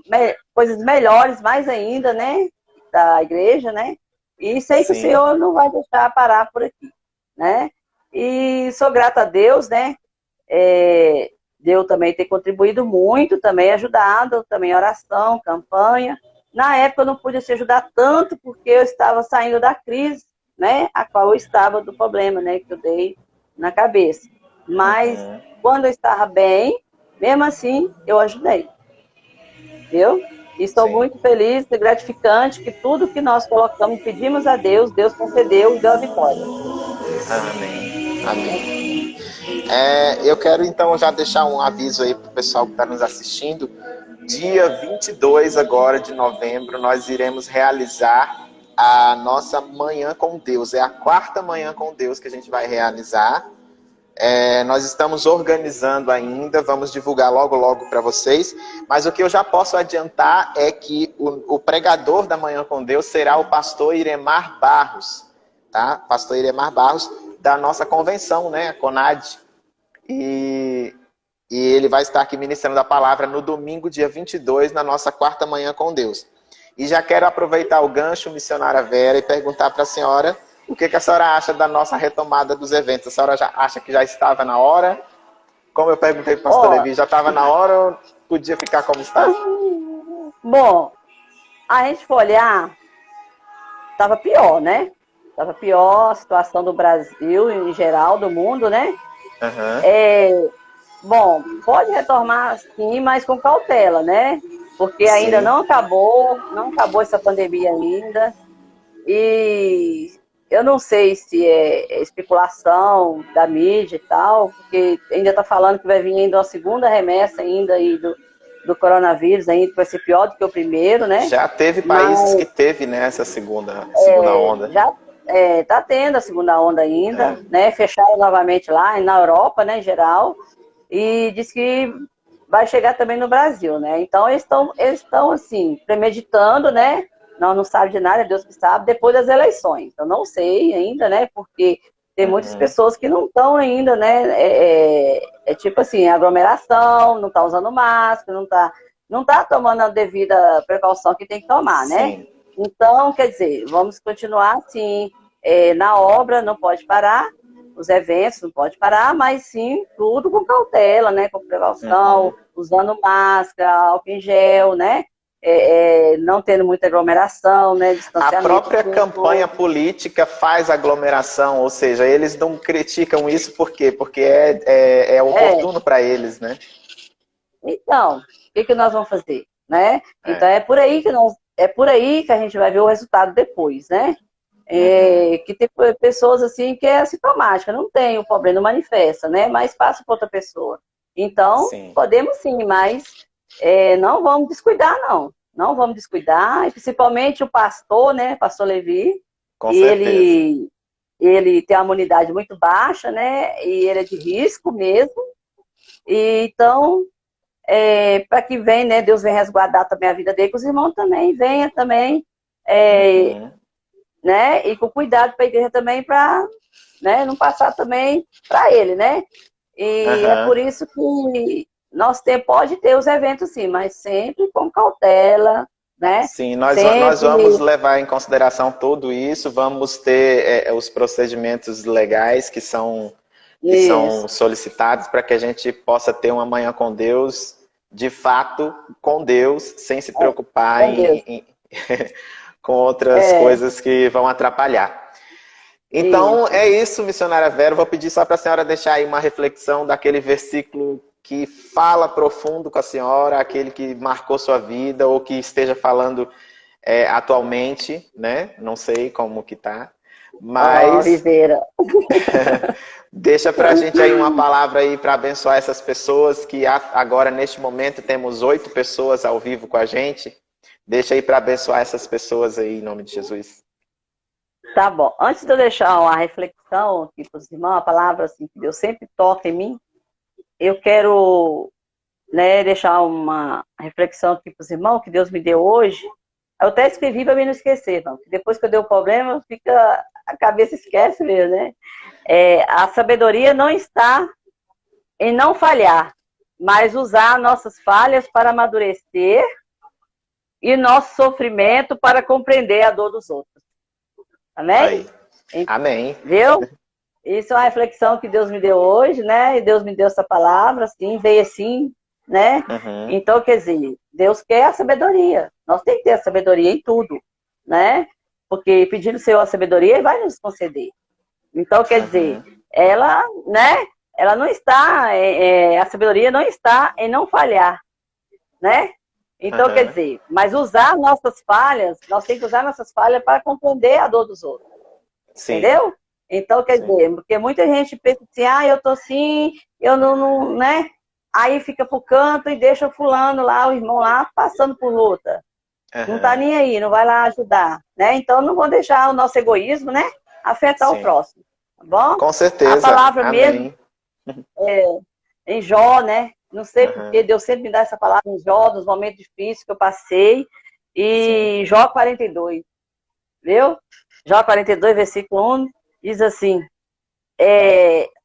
coisas melhores, mais ainda, né, da igreja, né, e sei que o Senhor não vai deixar parar por aqui, né, e sou grata a Deus, né, Deus também ter contribuído muito, também ajudado, também oração, campanha. Na época eu não pude se ajudar tanto porque eu estava saindo da crise, né, a qual eu estava do problema, né, que eu dei na cabeça. Mas quando eu estava bem, mesmo assim, eu ajudei. Viu? E estou muito feliz e gratificante que tudo que nós colocamos, pedimos a Deus, Deus concedeu e deu a vitória. Amém. Amém. Eu quero então já deixar um aviso aí para o pessoal que está nos assistindo. Dia 22 agora de novembro, nós iremos realizar a nossa Manhã com Deus. É a 4ª Manhã com Deus que a gente vai realizar. Nós estamos organizando ainda, vamos divulgar logo, logo para vocês. Mas o que eu já posso adiantar é que o pregador da Manhã com Deus será o pastor Iremar Barros, tá? Pastor Iremar Barros, da nossa convenção, né? A CONAD. E ele vai estar aqui ministrando a palavra no domingo, dia 22, na nossa 4ª Manhã com Deus. E já quero aproveitar o gancho, missionária Vera, e perguntar para a senhora o que a senhora acha da nossa retomada dos eventos. A senhora já acha que já estava na hora? Como eu perguntei para o pastor Ó, Levi, já estava na hora ou podia ficar como está? bom, a gente for olhar, estava pior, né? Estava pior a situação do Brasil, em geral, do mundo, né? Uhum. Bom, pode retomar sim, mas com cautela, né? Porque ainda Sim. não acabou essa pandemia ainda. E eu não sei se é especulação da mídia e tal, porque ainda está falando que vai vir ainda uma segunda remessa ainda aí do coronavírus, ainda que vai ser pior do que o primeiro, né? Já teve países Mas que teve, né, essa segunda onda. já está tendo a segunda onda ainda, É. né? Fecharam novamente lá, na Europa, né, em geral, e diz que vai chegar também no Brasil, né? Então eles estão assim, premeditando, né? Não sabe de nada, é Deus que sabe, depois das eleições. Eu não sei ainda, né? Porque tem muitas Uhum. pessoas que não estão ainda, né? Tipo assim, aglomeração, não está usando máscara, não tá tomando a devida precaução que tem que tomar, né? Sim. Então, quer dizer, vamos continuar assim, na obra não pode parar, os eventos não pode parar, mas sim tudo com cautela, né? Com precaução, Uhum. usando máscara, álcool em gel, né? Não tendo muita aglomeração, né? A Distanciamento própria dos campanha outros. política faz aglomeração, ou seja, eles não criticam isso por quê? Porque é É, oportuno para eles, né? então, o que nós vamos fazer, né? Então É. é por aí que a gente vai ver o resultado depois, né? Uhum. Que tem pessoas assim que é assintomática, não tem o problema, não manifesta, né? Mas passa para outra pessoa. Então, Sim, podemos sim, mas não vamos descuidar, não. Não vamos descuidar, e principalmente o pastor, né? Pastor Levi, com certeza. ele, ele tem uma imunidade muito baixa, né? E ele é de risco mesmo. E, então, para que venha, né? Deus venha resguardar também a vida dele, que os irmãos também venham também. é, Uhum. né? E com cuidado para a igreja também, para, né, não passar também para ele, né? E é Uhum. por isso que nós pode ter os eventos sim, mas sempre com cautela, né? Sim, nós vamos Sempre levar em consideração tudo isso, vamos ter os procedimentos legais que são isso, solicitados para que a gente possa ter uma manhã com Deus, de fato, com Deus, sem se preocupar com Deus. com outras É, coisas que vão atrapalhar. Então, isso. é isso, missionária Vera. Vou pedir só para a senhora deixar aí uma reflexão daquele versículo que fala profundo com a senhora, aquele que marcou sua vida ou que esteja falando atualmente, né? Não sei como que tá, Ó, mas Ribeira. deixa para a gente aí uma palavra aí para abençoar essas pessoas que agora, neste momento, temos 8 pessoas ao vivo com a gente. Deixa aí para abençoar essas pessoas aí, em nome de Jesus. Tá bom. Antes de eu deixar uma reflexão aqui para os irmãos, a palavra assim, que Deus sempre toca em mim, eu quero, né, deixar uma reflexão aqui para os irmãos que Deus me deu hoje. Eu até escrevi para mim não esquecer, irmão, que depois que eu dei o problema, a cabeça esquece mesmo, né? A sabedoria não está em não falhar, mas usar nossas falhas para amadurecer e nosso sofrimento para compreender a dor dos outros. Amém? Aí. Amém. Viu? Isso é uma reflexão que Deus me deu hoje, né? E Deus me deu essa palavra, assim, veio assim, né? Uhum. Então, quer dizer, Deus quer a sabedoria. Nós temos que ter a sabedoria em tudo, né? Porque pedindo o Senhor a sabedoria, Ele vai nos conceder. Então, quer dizer, Uhum. ela, né? Ela não está, a sabedoria não está em não falhar, né? Então, quer Uhum. dizer, mas usar nossas falhas, nós temos que usar nossas falhas para compreender a dor dos outros. Sim. Entendeu? Então, quer Sim. dizer, porque muita gente pensa assim, eu tô assim, eu não, né? Aí fica pro canto e deixa o fulano lá, o irmão lá, passando por luta. Não tá Uhum. nem aí, não vai lá ajudar, né? Então, não vou deixar o nosso egoísmo, né? Afetar o Sim. próximo, tá bom? Com A certeza. palavra mesmo, Amém. em Jó, né? Não sei porque Uhum. Deus sempre me dá essa palavra em Jó, nos momentos difíceis que eu passei. Sim. E Jó 42, viu? Jó 42, versículo 1, diz assim: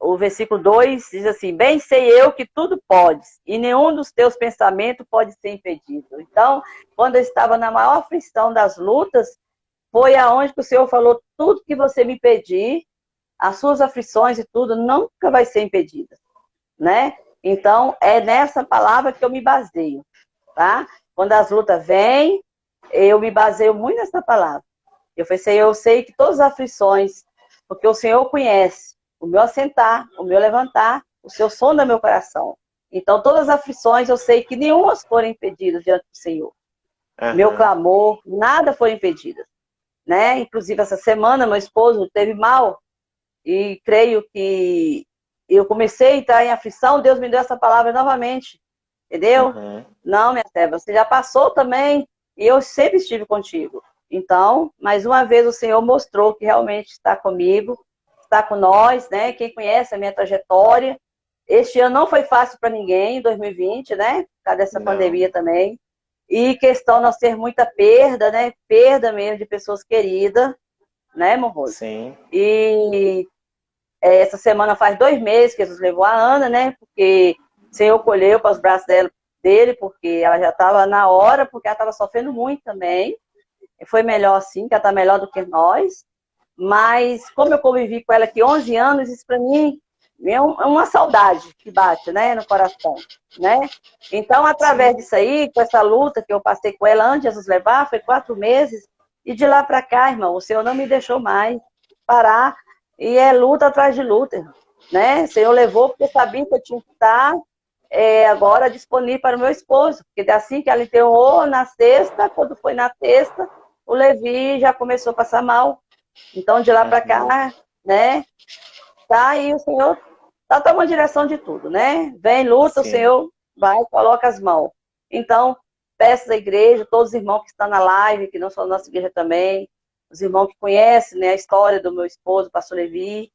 o versículo 2 diz assim: bem sei eu que tudo podes, e nenhum dos teus pensamentos pode ser impedido. Então, quando eu estava na maior aflição das lutas, foi aonde que o Senhor falou: tudo que você me pedir, as suas aflições e tudo, nunca vai ser impedida, né? Então, é nessa palavra que eu me baseio, tá? Quando as lutas vêm, eu me baseio muito nessa palavra. Eu falei: Senhor, eu sei que todas as aflições, porque o Senhor conhece o meu assentar, o meu levantar, o seu som do meu coração. Então, todas as aflições, eu sei que nenhuma foram impedidas diante do Senhor. Meu clamor, nada foi impedido, né? Inclusive, essa semana, meu esposo teve mal, e creio que eu comecei a entrar em aflição, Deus me deu essa palavra novamente, entendeu? Não, minha serva, você já passou também, e eu sempre estive contigo. Então, mais uma vez, o Senhor mostrou que realmente está comigo, está com nós, né? Quem conhece a minha trajetória. Este ano não foi fácil para ninguém, 2020, né? Por causa dessa pandemia também. E questão de nós ter muita perda, né? Perda mesmo de pessoas queridas, né, Morroso? Sim. E essa semana faz 2 meses que Jesus levou a Ana, né? Porque o Senhor colheu para os braços dele, porque ela já estava na hora, porque ela estava sofrendo muito também. Foi melhor assim, que ela está melhor do que nós. Mas como eu convivi com ela aqui 11 anos, isso para mim é uma saudade que bate, né, no coração, né? Então, através disso aí, com essa luta que eu passei com ela antes de Jesus levar, foi 4 meses, e de lá para cá, irmão, o Senhor não me deixou mais parar, e é luta atrás de luta, irmão, né? O Senhor levou porque sabia que eu tinha que estar agora disponível para o meu esposo, porque assim que ela enterrou na sexta, quando foi na sexta, o Levi já começou a passar mal. Então, de lá para cá, né? Tá aí, o Senhor tá tomando direção de tudo, né? Vem, luta, o Senhor vai, coloca as mãos. Então, peço à igreja, todos os irmãos que estão na live, que não são da nossa igreja também, os irmãos que conhecem, né, a história do meu esposo, o pastor Levi.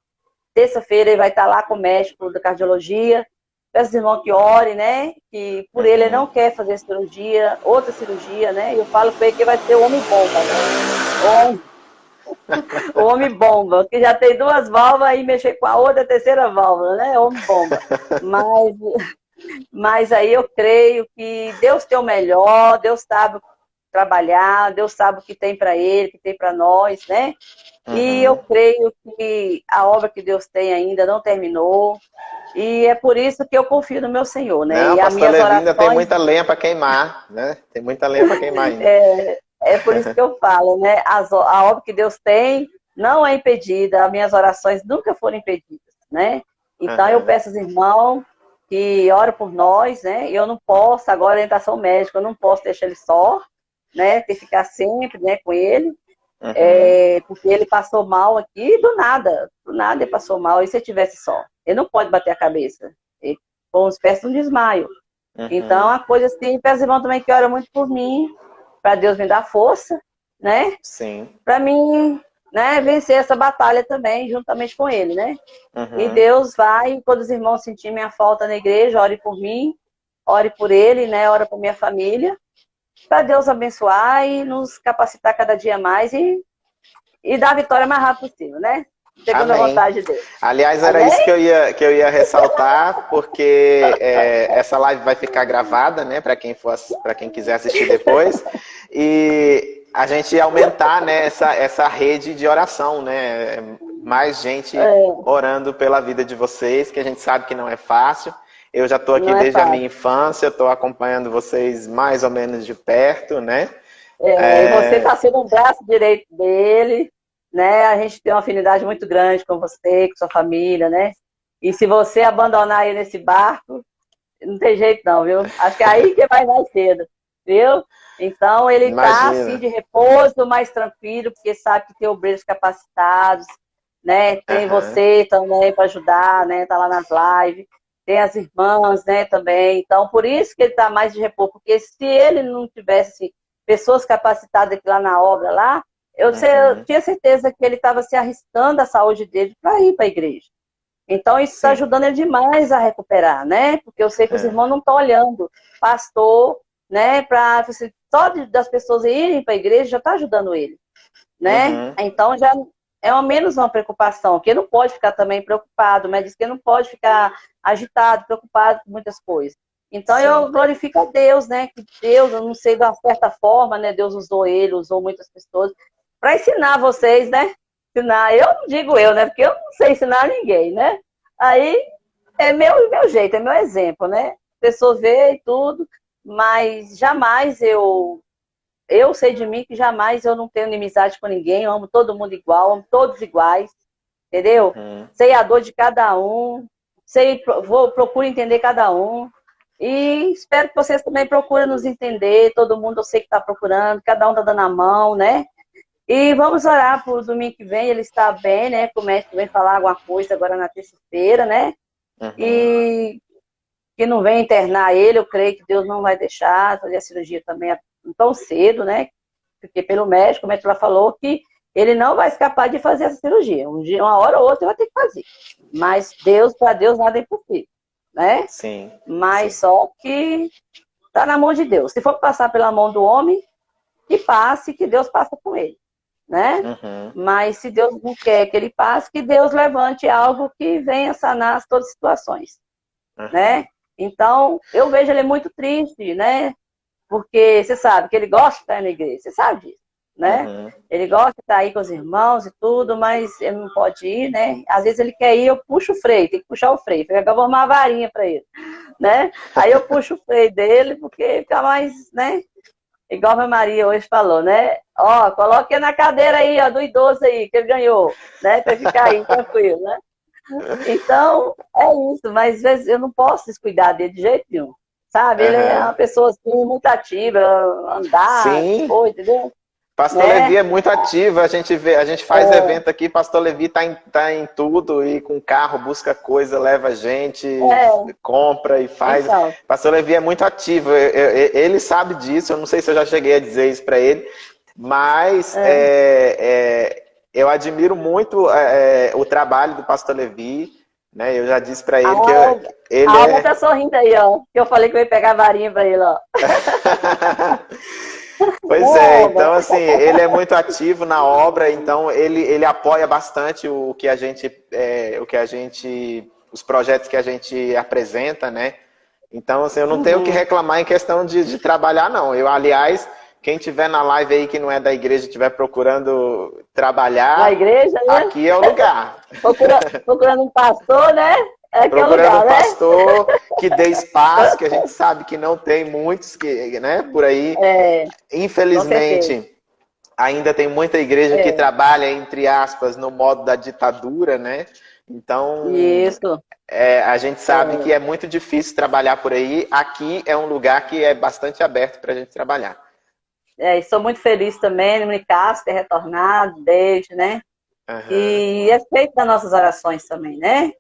Terça-feira ele vai estar lá com o médico da cardiologia. Peço aos irmãos que orem, né? Que por ele não quer fazer cirurgia, outra cirurgia, né? Eu falo para ele que vai ser o homem bomba, né? O homem bomba, que já tem 2 válvulas e mexer com a outra, a terceira válvula, né? Homem bomba. Mas aí eu creio que Deus tem o melhor, Deus sabe trabalhar, Deus sabe o que tem para ele, o que tem para nós, né? E eu creio que a obra que Deus tem ainda não terminou. E é por isso que eu confio no meu Senhor, né? Não, e as minhas Levi orações... ainda tem muita lenha para queimar, né? Tem muita lenha para queimar ainda. É por isso que eu falo, né? A obra que Deus tem não é impedida, as minhas orações nunca foram impedidas, né? Então eu peço aos irmãos que orem por nós, né? Eu não posso, agora orientação médica, eu não posso deixar ele só, né? Tem que ficar sempre, né, com ele. Porque ele passou mal aqui do nada ele passou mal. E se ele tivesse só? Ele não pode bater a cabeça. Ele foi uma espécie de um desmaio. Então, a coisa assim, peço irmão também que ora muito por mim, para Deus me dar força, né? Sim. Para mim, né, vencer essa batalha também, juntamente com ele, né? E Deus vai, quando os irmãos sentirem minha falta na igreja, ore por mim, ore por ele, né? Ore por minha família, para Deus abençoar e nos capacitar cada dia mais e dar a vitória mais rápido possível, né? Segundo a vontade dele. Aliás, era isso que eu ia ressaltar, porque essa live vai ficar gravada, né, para quem quiser assistir depois, e a gente aumentar, né, essa rede de oração, né, mais gente orando pela vida de vocês, que a gente sabe que não é fácil. Eu já estou aqui desde a minha infância, estou acompanhando vocês mais ou menos de perto, né? E você está sendo um braço direito dele, né? A gente tem uma afinidade muito grande com você, com sua família, né? E se você abandonar ele nesse barco, não tem jeito não, viu? Acho que é aí que vai mais cedo, viu? Então ele está assim de repouso, mais tranquilo, porque sabe que tem obreiros capacitados, né? Tem você também para ajudar, né? Tá lá nas lives. Tem as irmãs, né, também. Então, por isso que ele está mais de repouso. Porque se ele não tivesse pessoas capacitadas aqui lá na obra, lá, eu tinha certeza que ele estava se arriscando a saúde dele para ir para a igreja. Então, isso está ajudando ele demais a recuperar, né? Porque eu sei que os irmãos não estão olhando. Pastor, né, para assim, só das pessoas irem para a igreja já está ajudando ele, né? Então, já é ao menos uma preocupação, porque não pode ficar também preocupado, mas diz que não pode ficar agitado, preocupado com muitas coisas. Então Sim. eu glorifico a Deus, né? Que Deus, eu não sei de uma certa forma, né? Deus usou ele, usou muitas pessoas para ensinar vocês, né? Ensinar, eu não digo eu, né? Porque eu não sei ensinar ninguém, né? Aí é meu jeito, é meu exemplo, né? A pessoa vê e tudo, mas jamais eu sei de mim que jamais eu não tenho inimizade com ninguém, eu amo todo mundo igual, amo todos iguais, entendeu? Sei a dor de cada um, procuro entender cada um. E espero que vocês também procurem nos entender, todo mundo eu sei que está procurando, cada um está dando a mão, né? E vamos orar para o domingo que vem, ele está bem, né? Que o médico vem falar alguma coisa agora na terça-feira, né? E que não vem internar ele, eu creio que Deus não vai deixar fazer a cirurgia também tão cedo, né? Porque pelo médico, o médico lá falou que ele não vai escapar de fazer essa cirurgia. Um dia, uma hora ou outra, ele vai ter que fazer. Mas para Deus nada é impossível, né? Sim. Mas só que tá na mão de Deus. Se for passar pela mão do homem, que passe, que Deus passa com ele, né? Mas se Deus não quer que ele passe, que Deus levante algo que venha sanar todas as situações, né? Então, eu vejo ele muito triste, né? Porque você sabe que ele gosta de estar na igreja, você sabe disso, né? Ele gosta de estar aí com os irmãos e tudo, mas ele não pode ir, né? Às vezes ele quer ir, eu puxo o freio, tem que puxar o freio. Eu vou arrumar uma varinha para ele, né? Aí eu puxo o freio dele, porque fica mais, né? Igual a Maria hoje falou, né? Ó, coloque na cadeira aí, ó, do idoso aí, que ele ganhou, né? Para ficar aí tranquilo, né? Então, é isso, mas às vezes eu não posso descuidar dele de jeito nenhum, sabe? Ele é uma pessoa assim, muito ativa, andar, entendeu? Pastor Levi é muito ativo, a gente faz evento aqui, Pastor Levi tá em tudo, e com carro, busca coisa, leva a gente, compra e faz. Então. Pastor Levi é muito ativo, ele sabe disso, eu não sei se eu já cheguei a dizer isso para ele, mas eu admiro muito o trabalho do Pastor Levi, né? Eu já disse para ele que ele a Alba tá sorrindo aí, ó, que eu falei que eu ia pegar a varinha para ele, ó. Pois é, então assim, ele é muito ativo na obra, então ele apoia bastante o que a gente, os projetos que a gente apresenta, né? Então, assim, eu não tenho o que reclamar em questão de trabalhar, não. Eu, aliás, quem tiver na live aí que não é da igreja, estiver procurando trabalhar, na igreja, né? Aqui é o lugar. Procurando um pastor, né? Procurando um pastor que dê espaço, que a gente sabe que não tem muitos, né, por aí. Infelizmente, ainda tem muita igreja que trabalha, entre aspas, no modo da ditadura, né? Então, a gente sabe que é muito difícil trabalhar por aí. Aqui é um lugar que é bastante aberto para a gente trabalhar. E sou muito feliz também, no Unicast ter retornado, desde, né? E é feito das nossas orações também, né?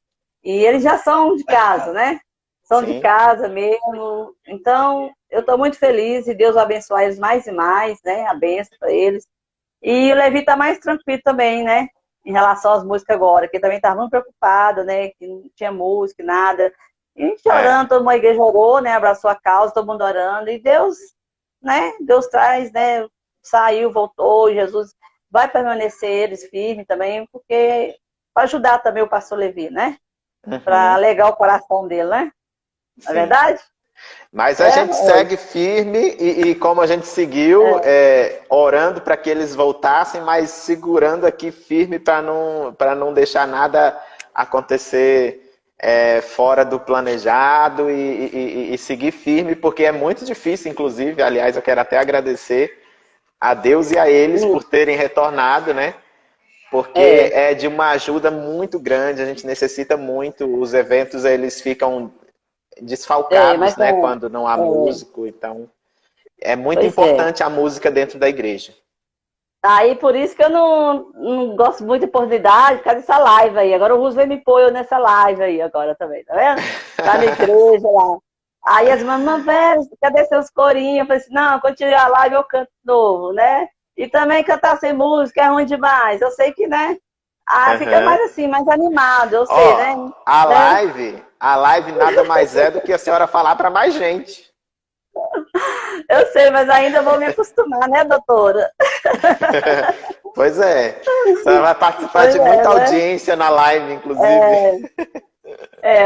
E eles já são de casa, né? São de casa mesmo. Então, eu estou muito feliz e Deus vai abençoar eles mais e mais, né? A bênção para eles. E o Levi está mais tranquilo também, né? Em relação às músicas agora, que também estava muito preocupado, né? Que não tinha música, nada. E a gente orando, toda uma igreja orou, né? Abraçou a causa, todo mundo orando. E Deus, né? Deus traz, né? Saiu, voltou, Jesus vai permanecer eles firmes também, porque para ajudar também o pastor Levi, né? Para alegar o coração dele, né? Não é verdade? Mas a gente segue firme e como a gente seguiu, orando para que eles voltassem, mas segurando aqui firme para não deixar nada acontecer fora do planejado e seguir firme, porque é muito difícil, inclusive, aliás, eu quero até agradecer a Deus e a eles por terem retornado, né? Porque é de uma ajuda muito grande, a gente necessita muito, os eventos eles ficam desfalcados, né, quando não há músico, então é muito importante a música dentro da igreja. Aí por isso que eu não gosto muito de oportunidade, por causa dessa live aí, agora o Roosevelt me põe nessa live aí agora também, tá vendo? Tá na igreja lá. Aí as irmãs, velho, cadê seus corinhos? Eu falei assim, não, quando tiver a live eu canto de novo, né? E também cantar sem música é ruim demais. Eu sei que, né? Fica mais assim, mais animado, eu sei, né? A live nada mais é do que a senhora falar para mais gente. Eu sei, mas ainda vou me acostumar, né, doutora? Pois é. Você vai participar Pois de é, muita né? audiência na live, inclusive.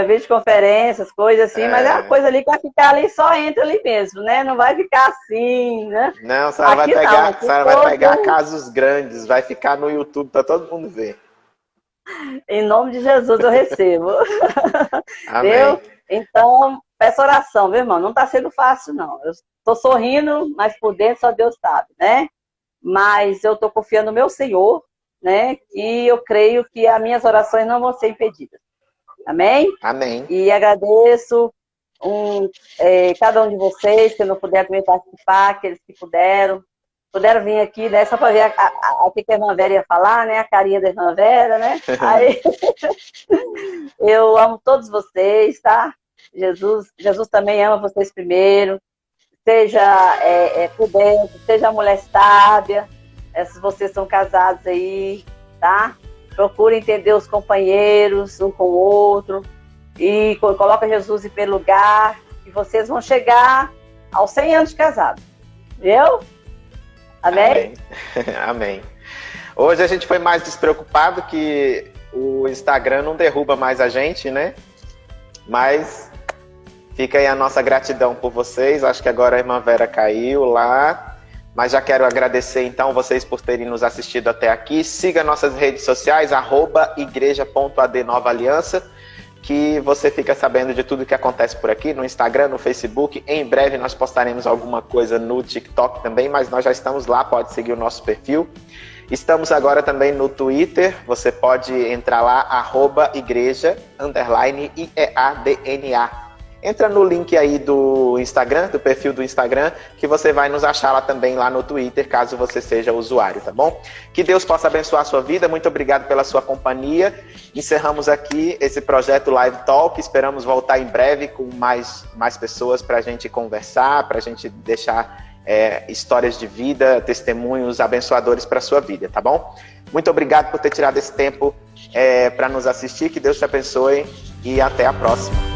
Videoconferências, coisas assim, mas é uma É. coisa ali que vai ficar ali só entre ali mesmo, né? Não vai ficar assim, né? Não, a senhora vai Aqui não, pegar, a aqui senhora vai pegar todo, casos grandes, vai ficar no YouTube para todo mundo ver. em nome de Jesus eu recebo. Amém. Viu? Então, peça oração, meu irmão. Não está sendo fácil, não. Eu estou sorrindo, mas por dentro só Deus sabe, né? Mas eu estou confiando no meu Senhor, né? E eu creio que as minhas orações não vão ser impedidas. Amém? Amém. E agradeço cada um de vocês que não puderam também participar, aqueles que puderam vir aqui, né? Só para ver o que a irmã Vera ia falar, né? A carinha da irmã Vera, né? Aí, eu amo todos vocês, tá? Jesus também ama vocês primeiro. Seja prudente, seja mulher sábia. Se vocês são casados aí, tá? Procure entender os companheiros um com o outro. E coloca Jesus em primeiro lugar. E vocês vão chegar aos 100 anos de casado. Viu? Amém? Amém. Amém. Hoje a gente foi mais despreocupado que o Instagram não derruba mais a gente, né? Mas fica aí a nossa gratidão por vocês. Acho que agora a irmã Vera caiu lá. Mas já quero agradecer então vocês por terem nos assistido até aqui. Siga nossas redes sociais, @igreja.ad9aliança, que você fica sabendo de tudo que acontece por aqui, no Instagram, no Facebook. Em breve nós postaremos alguma coisa no TikTok também, mas nós já estamos lá, pode seguir o nosso perfil. Estamos agora também no Twitter, você pode entrar lá, @igreja_IEADNA. Entra no link aí do Instagram, do perfil do Instagram, que você vai nos achar lá também, lá no Twitter, caso você seja usuário, tá bom? Que Deus possa abençoar a sua vida, muito obrigado pela sua companhia. Encerramos aqui esse projeto Live Talk, esperamos voltar em breve com mais pessoas para a gente conversar, para a gente deixar histórias de vida, testemunhos abençoadores para a sua vida, tá bom? Muito obrigado por ter tirado esse tempo para nos assistir, que Deus te abençoe e até a próxima.